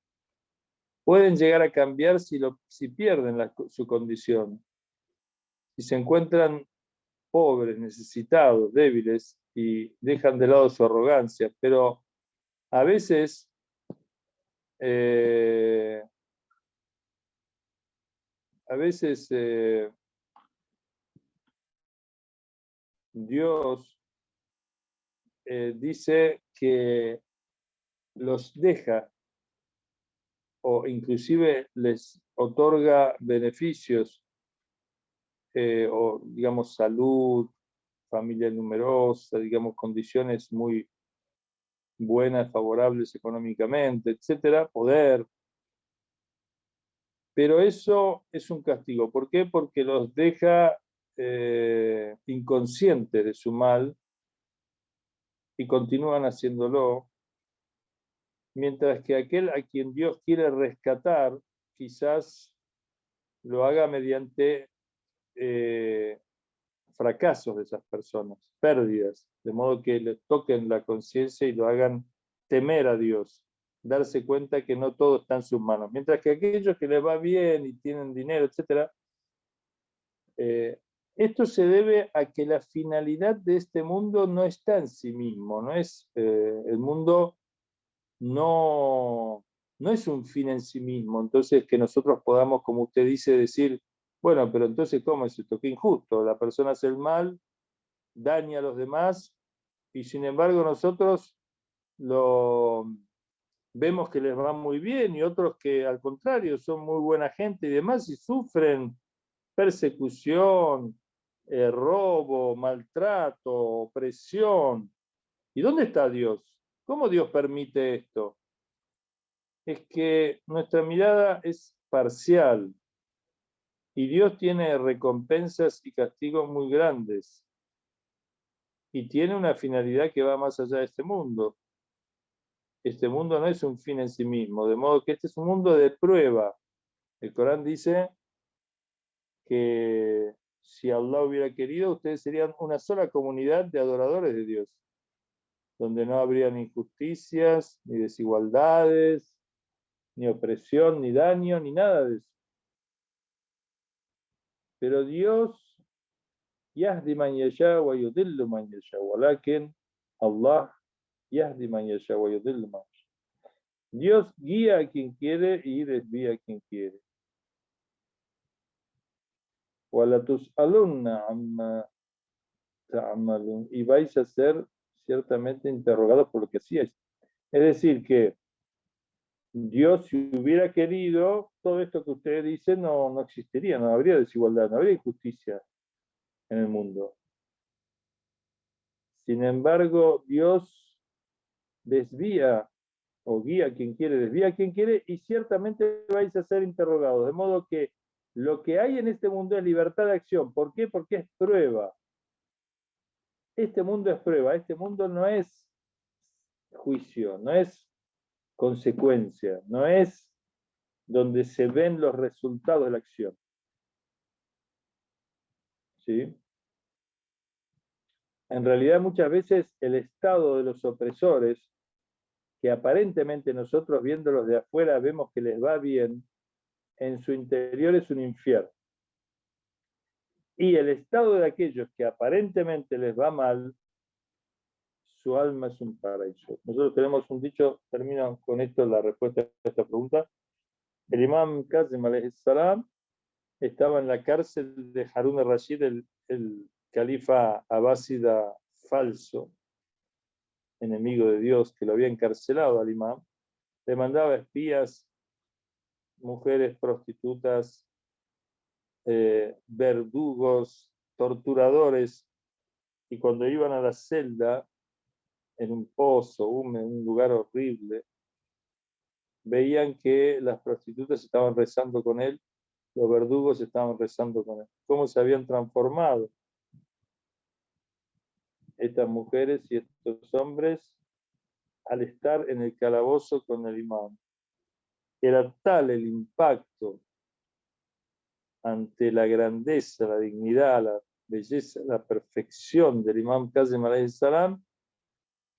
pueden llegar a cambiar si pierden su condición. Si se encuentran pobres, necesitados, débiles y dejan de lado su arrogancia. Pero a veces Dios dice que los deja o inclusive les otorga beneficios, o digamos salud, familia numerosa, digamos condiciones muy buenas, favorables económicamente, etcétera, poder. Pero eso es un castigo. ¿Por qué? Porque los deja inconscientes de su mal y continúan haciéndolo, mientras que aquel a quien Dios quiere rescatar, quizás lo haga mediante fracasos de esas personas, pérdidas, de modo que le toquen la conciencia y lo hagan temer a Dios, darse cuenta que no todo está en sus manos. Mientras que aquellos que les va bien y tienen dinero, etc., esto se debe a que la finalidad de este mundo no está en sí mismo, no es, el mundo no es un fin en sí mismo, entonces que nosotros podamos, como usted dice, decir, bueno, pero entonces, ¿cómo es esto? Qué injusto, la persona hace el mal, daña a los demás, y sin embargo nosotros lo vemos que les va muy bien, y otros que al contrario son muy buena gente y demás, y sufren persecución, robo, maltrato, opresión. ¿Y dónde está Dios? ¿Cómo Dios permite esto? Es que nuestra mirada es parcial y Dios tiene recompensas y castigos muy grandes y tiene una finalidad que va más allá de este mundo. Este mundo no es un fin en sí mismo, de modo que este es un mundo de prueba. El Corán dice que si Allah hubiera querido, ustedes serían una sola comunidad de adoradores de Dios, donde no habrían injusticias, ni desigualdades, ni opresión, ni daño, ni nada de eso. Pero Dios, yahdi man yasha wa yudillu man yasha, walakin Allah yahdi man yasha wa yudillu man yasha. Dios guía a quien quiere y desvía a quien quiere. Wala tus'alunna amma ta'malun. Y vais a ser ciertamente interrogados por lo que hacíais. Es decir, que Dios, si hubiera querido, todo esto que ustedes dicen no existiría, no habría desigualdad, no habría injusticia en el mundo. Sin embargo, Dios desvía o guía a quien quiere, desvía a quien quiere, y ciertamente vais a ser interrogados. De modo que lo que hay en este mundo es libertad de acción. ¿Por qué? Porque es prueba. Este mundo es prueba, este mundo no es juicio, no es consecuencia, no es donde se ven los resultados de la acción. ¿Sí? En realidad muchas veces el estado de los opresores, que aparentemente nosotros viéndolos de afuera vemos que les va bien, en su interior es un infierno. Y el estado de aquellos que aparentemente les va mal, su alma es un paraíso. Nosotros tenemos un dicho, termino con esto la respuesta a esta pregunta. El imam Kazim alayhi salam estaba en la cárcel de Harun al-Rashid, el califa abásida falso, enemigo de Dios, que lo había encarcelado al imam. Le mandaba espías, mujeres prostitutas, verdugos, torturadores, y cuando iban a la celda, en un pozo húmedo, en un lugar horrible, veían que las prostitutas estaban rezando con él, los verdugos estaban rezando con él. ¿Cómo se habían transformado estas mujeres y estos hombres al estar en el calabozo con el imam? Era tal el impacto ante la grandeza, la dignidad, la belleza, la perfección del imam Kazim alayhi salam,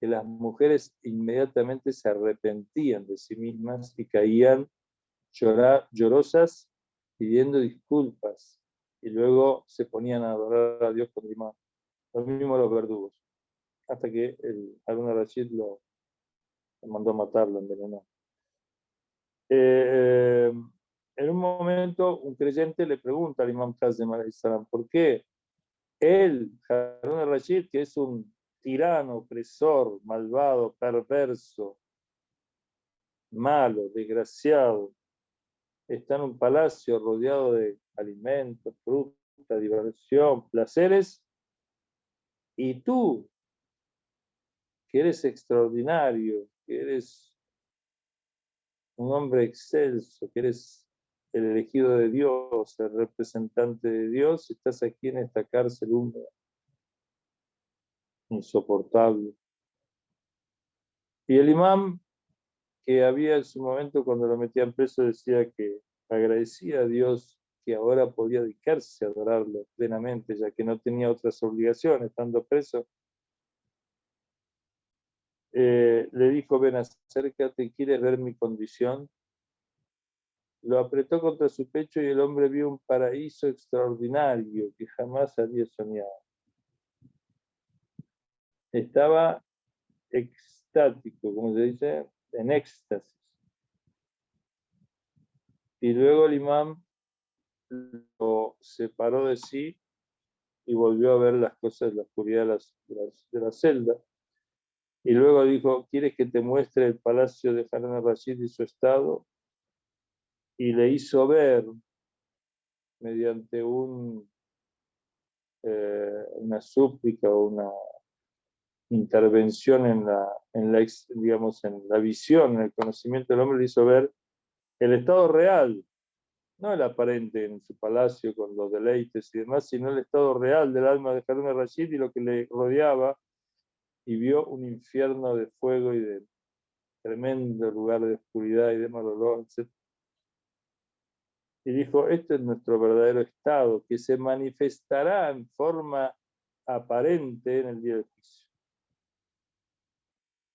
que las mujeres inmediatamente se arrepentían de sí mismas y caían llorosas pidiendo disculpas, y luego se ponían a adorar a Dios con el imam. Lo mismo los verdugos, hasta que Harun al-Rashid lo mandó a matarlo, envenenó. En un momento un creyente le pregunta al imam Kazim alayhi salam, ¿por qué él, Harun al-Rashid, que es un tirano, opresor, malvado, perverso, malo, desgraciado, está en un palacio rodeado de alimentos, fruta, diversión, placeres, y tú, que eres extraordinario, que eres un hombre excelso, que eres el elegido de Dios, el representante de Dios, estás aquí en esta cárcel húmeda, insoportable. Y el imán que había en su momento cuando lo metían preso decía que agradecía a Dios que ahora podía dedicarse a adorarlo plenamente, ya que no tenía otras obligaciones estando preso. Le dijo: ven, acércate, ¿quieres ver mi condición? Lo apretó contra su pecho y el hombre vio un paraíso extraordinario que jamás había soñado. Estaba extático, como se dice, en éxtasis. Y luego el imán lo separó de sí y volvió a ver las cosas de la oscuridad de la celda. Y luego dijo: ¿quieres que te muestre el palacio de Harun al-Rashid y su estado? Y le hizo ver, mediante una súplica o una intervención digamos, en la visión, en el conocimiento del hombre, le hizo ver el estado real, no el aparente en su palacio con los deleites y demás, sino el estado real del alma de Harun al-Rashid y lo que le rodeaba, y vio un infierno de fuego y de tremendo lugar de oscuridad y de mal olor, etc. Y dijo: este es nuestro verdadero estado, que se manifestará en forma aparente en el día del juicio.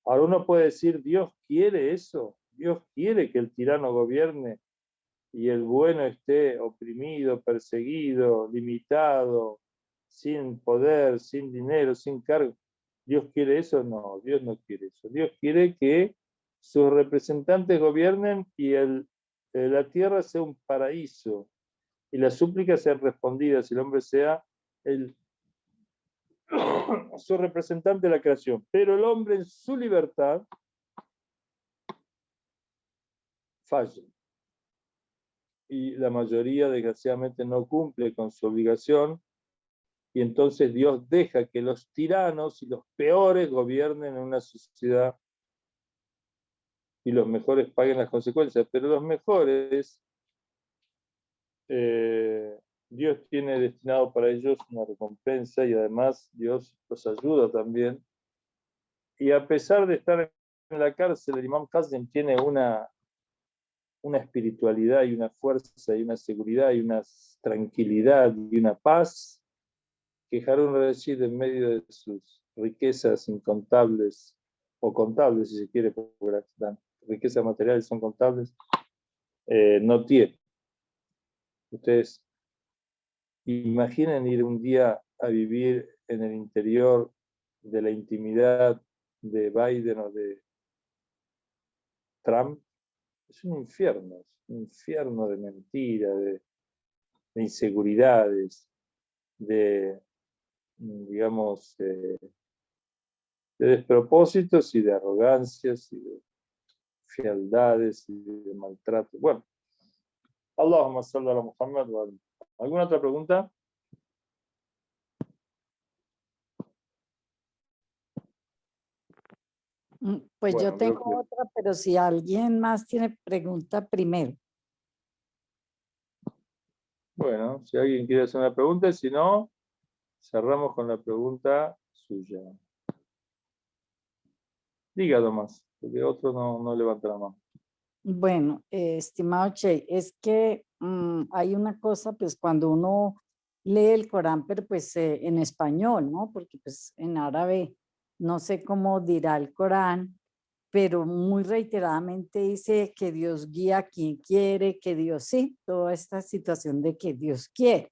Ahora uno puede decir: ¿Dios quiere eso? ¿Dios quiere que el tirano gobierne y el bueno esté oprimido, perseguido, limitado, sin poder, sin dinero, sin cargo? ¿Dios quiere eso? No, Dios no quiere eso. Dios quiere que sus representantes gobiernen y la tierra sea un paraíso y las súplicas sean respondidas y el hombre sea su representante de la creación. Pero el hombre en su libertad falla. Y la mayoría, desgraciadamente, no cumple con su obligación, y entonces Dios deja que los tiranos y los peores gobiernen en una sociedad y los mejores paguen las consecuencias. Pero los mejores, Dios tiene destinado para ellos una recompensa y además Dios los ayuda también. Y a pesar de estar en la cárcel, el imán Qasim tiene una espiritualidad y una fuerza y una seguridad y una tranquilidad y una paz que Harun al-Rashid, en medio de sus riquezas incontables, o contables si se quiere, porque las riquezas materiales son contables, no tiene. Ustedes imaginen ir un día a vivir en el interior de la intimidad de Biden o de Trump. Es un infierno de mentira, de inseguridades, digamos, de despropósitos y de arrogancias y de fealdades y de maltrato. Bueno, Allahumma salli ala Muhammad. ¿Alguna otra pregunta? Pues yo Bueno, tengo otra, pero si alguien más tiene pregunta primero. bueno, si alguien quiere hacer una pregunta, si no, cerramos con la pregunta suya. Diga, Tomás, porque otro no levanta la mano. Bueno, estimado Che, es que hay una cosa, pues cuando uno lee el Corán, pero pues en español, ¿no? Porque pues en árabe no sé cómo dirá el Corán, pero muy reiteradamente dice que Dios guía a quien quiere, que Dios sí, toda esta situación de que Dios quiere.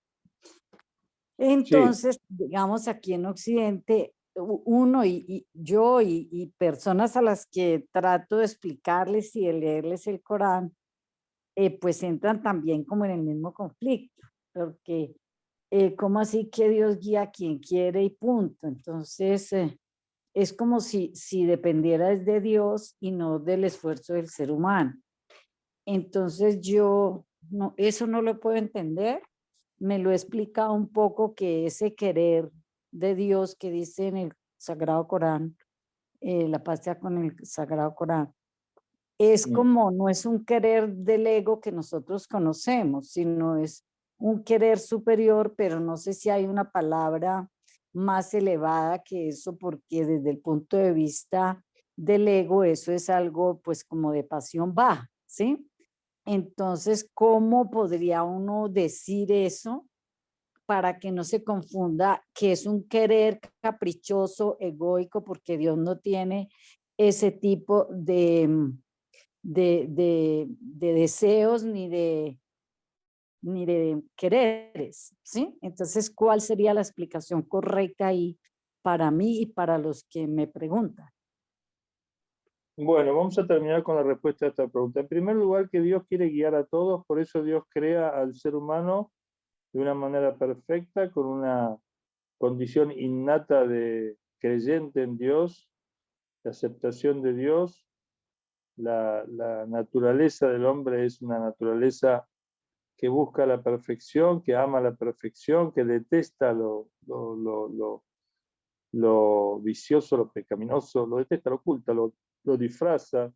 Entonces, digamos, aquí en Occidente, uno y yo y personas a las que trato de explicarles y de leerles el Corán, pues entran también como en el mismo conflicto, porque ¿cómo así que Dios guía a quien quiere y punto? Entonces, es como si dependiera de Dios y no del esfuerzo del ser humano. Entonces yo no, eso no lo puedo entender. Me lo he explicado un poco que ese querer de Dios que dice en el Sagrado Corán, la paz sea con el Sagrado Corán, es como, no es un querer del ego que nosotros conocemos, sino es un querer superior, pero no sé si hay una palabra más elevada que eso, porque desde el punto de vista del ego, eso es algo pues como de pasión baja, ¿sí? Entonces, ¿cómo podría uno decir eso para que no se confunda que es un querer caprichoso, egoico, porque Dios no tiene ese tipo de deseos ni de quereres, ¿sí? Entonces, ¿cuál sería la explicación correcta ahí para mí y para los que me preguntan? Bueno, vamos a terminar con la respuesta a esta pregunta. En primer lugar, que Dios quiere guiar a todos, por eso Dios crea al ser humano de una manera perfecta, con una condición innata de creyente en Dios, de aceptación de Dios. La naturaleza del hombre es una naturaleza que busca la perfección, que ama la perfección, que detesta lo vicioso, lo pecaminoso, lo detesta, lo oculta, lo disfraza.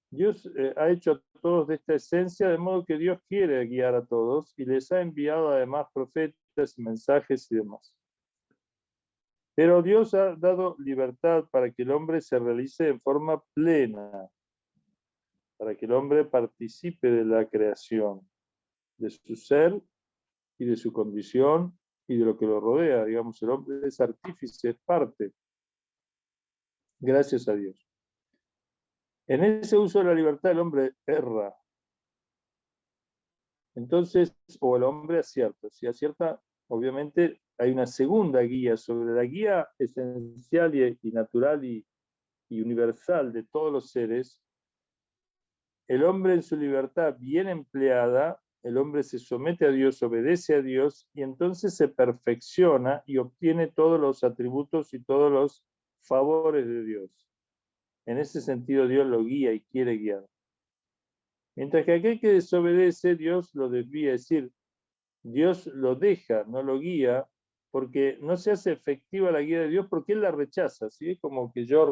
Dios ha hecho a todos de esta esencia, de modo que Dios quiere guiar a todos y les ha enviado además profetas, mensajes y demás. Pero Dios ha dado libertad para que el hombre se realice en forma plena, para que el hombre participe de la creación, de su ser y de su condición y de lo que lo rodea. Digamos, el hombre es artífice, es parte, gracias a Dios. En ese uso de la libertad el hombre erra. Entonces, o el hombre acierta. Si acierta, obviamente hay una segunda guía sobre la guía esencial y natural y universal de todos los seres. El hombre en su libertad bien empleada, el hombre se somete a Dios, obedece a Dios y entonces se perfecciona y obtiene todos los atributos y todos los favores de Dios. En ese sentido Dios lo guía y quiere guiar. Mientras que aquel que desobedece, Dios lo desvía, es decir, Dios lo deja, no lo guía, porque no se hace efectiva la guía de Dios porque Él la rechaza. ¿Sí? Es como que yo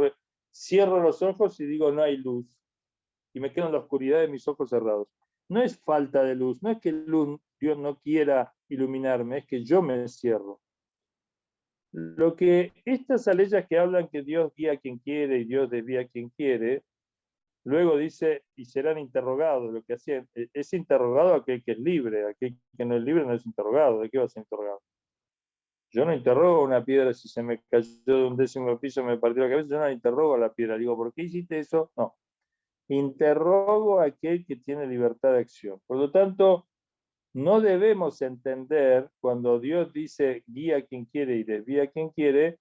cierro los ojos y digo no hay luz y me quedo en la oscuridad de mis ojos cerrados. No es falta de luz, no es que Dios no quiera iluminarme, es que yo me cierro. Lo que estas aleyas que hablan que Dios guía a quien quiere y Dios desvía a quien quiere, luego dice, y serán interrogados. Lo que hacía es interrogado aquel que es libre, aquel que no es libre no es interrogado. ¿De qué va a ser interrogado? Yo no interrogo a una piedra si se me cayó de un 10º piso, me partió la cabeza, yo no la interrogo a la piedra. Digo, ¿por qué hiciste eso? No. Interrogo a aquel que tiene libertad de acción. Por lo tanto, no debemos entender cuando Dios dice guía a quien quiere y desvía a quien quiere,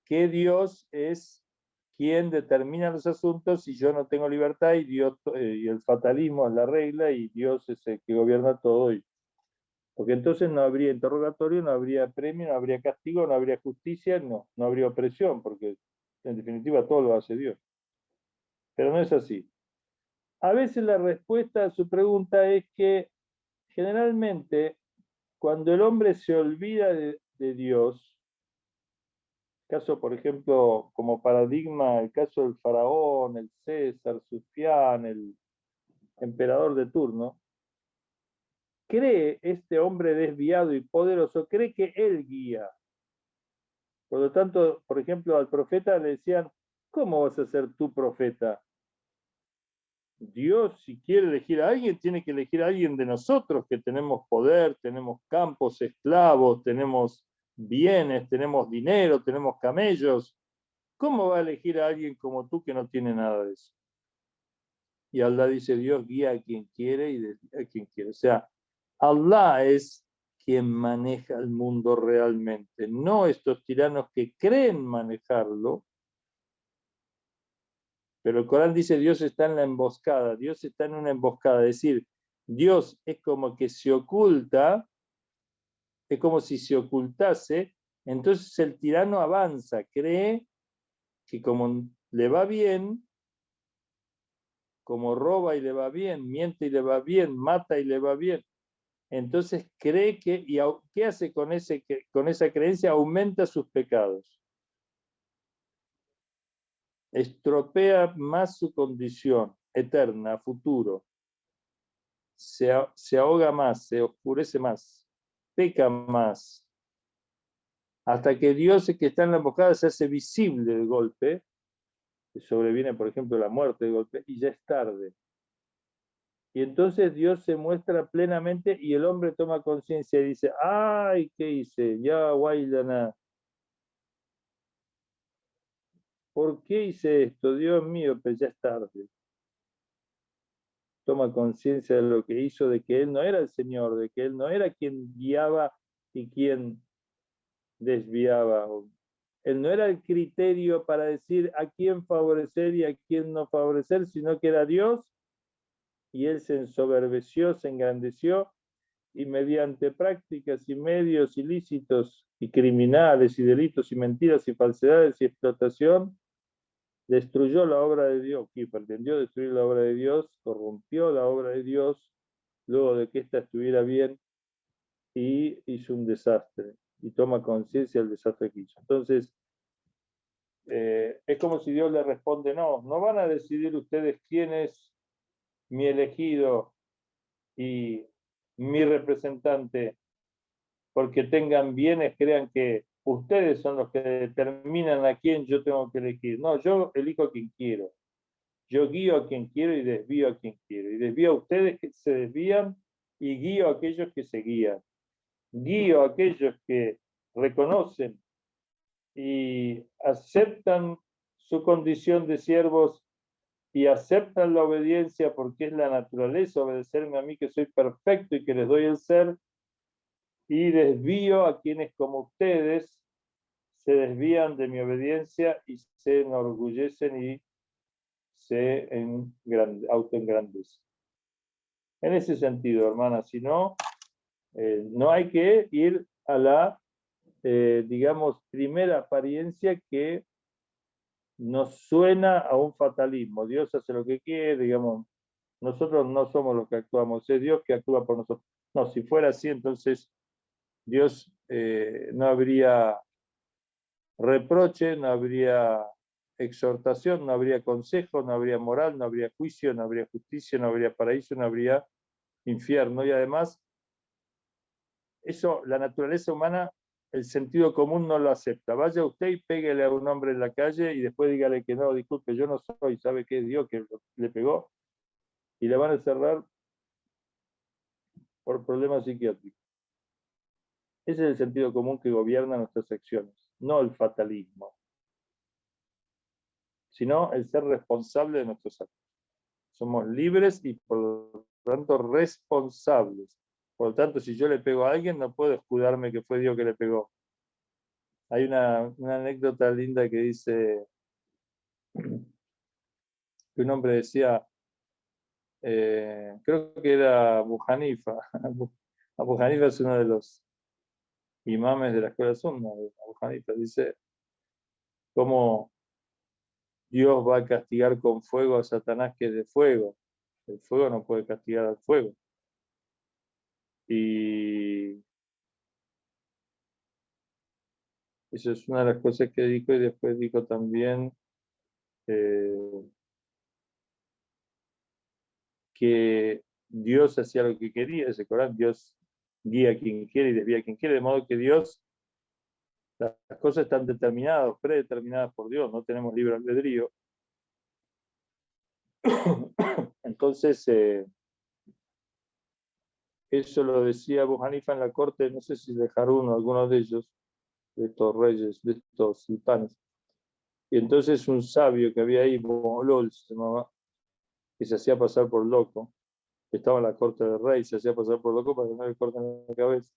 que Dios es quien determina los asuntos y yo no tengo libertad y Dios y el fatalismo es la regla y Dios es el que gobierna todo. Porque entonces no habría interrogatorio, no habría premio, no habría castigo, no habría justicia, no habría opresión, porque en definitiva todo lo hace Dios. Pero no es así. A veces la respuesta a su pregunta es que generalmente cuando el hombre se olvida de Dios, caso por ejemplo como paradigma, el caso del faraón, el César, Sufián, el emperador de turno, cree este hombre desviado y poderoso, cree que él guía. Por lo tanto, por ejemplo, al profeta le decían, ¿cómo vas a ser tú profeta? Dios, si quiere elegir a alguien, tiene que elegir a alguien de nosotros, que tenemos poder, tenemos campos esclavos, tenemos bienes, tenemos dinero, tenemos camellos. ¿Cómo va a elegir a alguien como tú que no tiene nada de eso? Y Allah dice, Dios guía a quien quiere y desvía a quien quiere. O sea, Allah es quien maneja el mundo realmente, no estos tiranos que creen manejarlo. Pero el Corán dice Dios está en la emboscada, Dios está en una emboscada, es decir, Dios es como que se oculta, es como si se ocultase, entonces el tirano avanza, cree que como le va bien, como roba y le va bien, miente y le va bien, mata y le va bien. Entonces cree que, ¿y qué hace con esa creencia? Aumenta sus pecados. Estropea más su condición eterna, futuro. Se ahoga más, se oscurece más, peca más. Hasta que Dios, que está en la emboscada, se hace visible el golpe, que sobreviene, por ejemplo, la muerte del golpe, y ya es tarde. Y entonces Dios se muestra plenamente y el hombre toma conciencia y dice, ay, ¿qué hice? Ya, Wailana. ¿Por qué hice esto? Dios mío, pues ya es tarde. Toma conciencia de lo que hizo, de que Él no era el Señor, de que Él no era quien guiaba y quien desviaba. Él no era el criterio para decir a quién favorecer y a quién no favorecer, sino que era Dios y Él se ensoberbeció, se engrandeció y mediante prácticas y medios ilícitos y criminales y delitos y mentiras y falsedades y explotación, destruyó la obra de Dios, que pretendió destruir la obra de Dios, corrompió la obra de Dios, luego de que ésta estuviera bien, y hizo un desastre, y toma conciencia del desastre que hizo. Entonces, es como si Dios le responde, no van a decidir ustedes quién es mi elegido y mi representante, porque tengan bienes, crean que ustedes son los que determinan a quién yo tengo que elegir. No, yo elijo a quien quiero. Yo guío a quien quiero y desvío a quien quiero. Y desvío a ustedes que se desvían y guío a aquellos que se guían. Guío a aquellos que reconocen y aceptan su condición de siervos y aceptan la obediencia porque es la naturaleza obedecerme a mí que soy perfecto y que les doy el ser, y desvío a quienes como ustedes se desvían de mi obediencia y se enorgullecen y se autoengrandecen. En ese sentido, hermana, si no, no hay que ir a la, digamos, primera apariencia que nos suena a un fatalismo. Dios hace lo que quiere, digamos, nosotros no somos los que actuamos, es Dios que actúa por nosotros. No, si fuera así, entonces Dios no habría reproche, no habría exhortación, no habría consejo, no habría moral, no habría juicio, no habría justicia, no habría paraíso, no habría infierno. Y además, eso, la naturaleza humana, el sentido común no lo acepta. Vaya usted y péguele a un hombre en la calle y después dígale que no, disculpe, yo no soy, ¿sabe qué es Dios que le pegó? Y le van a encerrar por problemas psiquiátricos. Ese es el sentido común que gobierna nuestras acciones, no el fatalismo, sino el ser responsable de nuestros actos. Somos libres y por lo tanto responsables. Por lo tanto, si yo le pego a alguien, no puedo escudarme que fue Dios que le pegó. Hay una anécdota linda que dice que un hombre decía, creo que era Abu Hanifa. Abu Hanifa es uno de los imames de la escuela sunna. Abu Hanifa dice, ¿cómo Dios va a castigar con fuego a Satanás que es de fuego? El fuego no puede castigar al fuego. Y eso es una de las cosas que dijo, y después dijo también que Dios hacía lo que quería, ese Corán, Dios guía a quien quiere y desvía a quien quiere, de modo que Dios, las cosas están determinadas, predeterminadas por Dios, no tenemos libre albedrío. Entonces, eso lo decía Abu Hanifa en la corte, no sé si de Harún o alguno de ellos, de estos reyes, de estos sultanes. Y entonces un sabio que había ahí, Bolol se llamaba, que se hacía pasar por loco, que estaba en la corte del rey, se hacía pasar por loco para que no le corten la cabeza.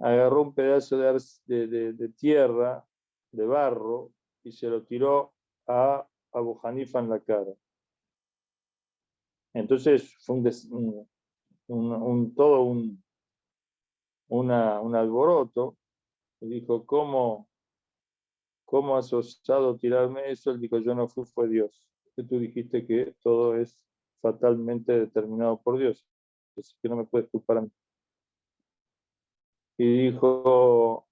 Agarró un pedazo de tierra, de barro, y se lo tiró a Abu Hanifa en la cara. Entonces fue todo un alboroto. Y dijo, ¿cómo has osado tirarme eso? Él dijo, yo no fui, fue Dios. que tú dijiste que todo es fatalmente determinado por Dios, así que no me puedes culpar a mí. Y dijo,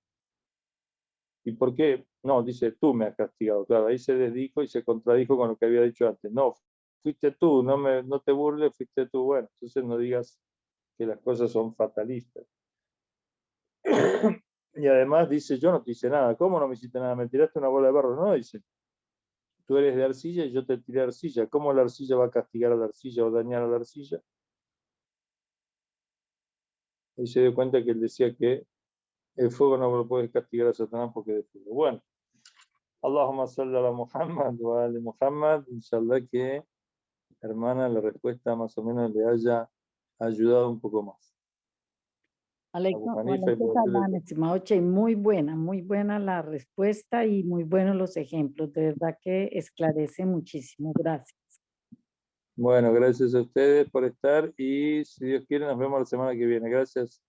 ¿y por qué? No, dice, tú me has castigado. Claro, ahí se desdijo y se contradijo con lo que había dicho antes. No, fuiste tú, no te burles, fuiste tú. Bueno, entonces no digas que las cosas son fatalistas. Y además dice, yo no te hice nada. ¿Cómo no me hiciste nada? ¿Me tiraste una bola de barro? No, dice, tú eres de arcilla y yo te tiré arcilla. ¿Cómo la arcilla va a castigar a la arcilla o dañar a la arcilla? Y se dio cuenta que él decía que el fuego no lo puede castigar a Satanás porque es de fuego. Bueno, Allahumma salli ala Muhammad wa ali Muhammad. Inshallah que, hermana, la respuesta más o menos le haya ayudado un poco más. Abu Hanifa y Aleikum salam, estimado Che, muy buena la respuesta y muy buenos los ejemplos, de verdad que esclarece muchísimo, gracias. Bueno, gracias a ustedes por estar y si Dios quiere nos vemos la semana que viene. Gracias.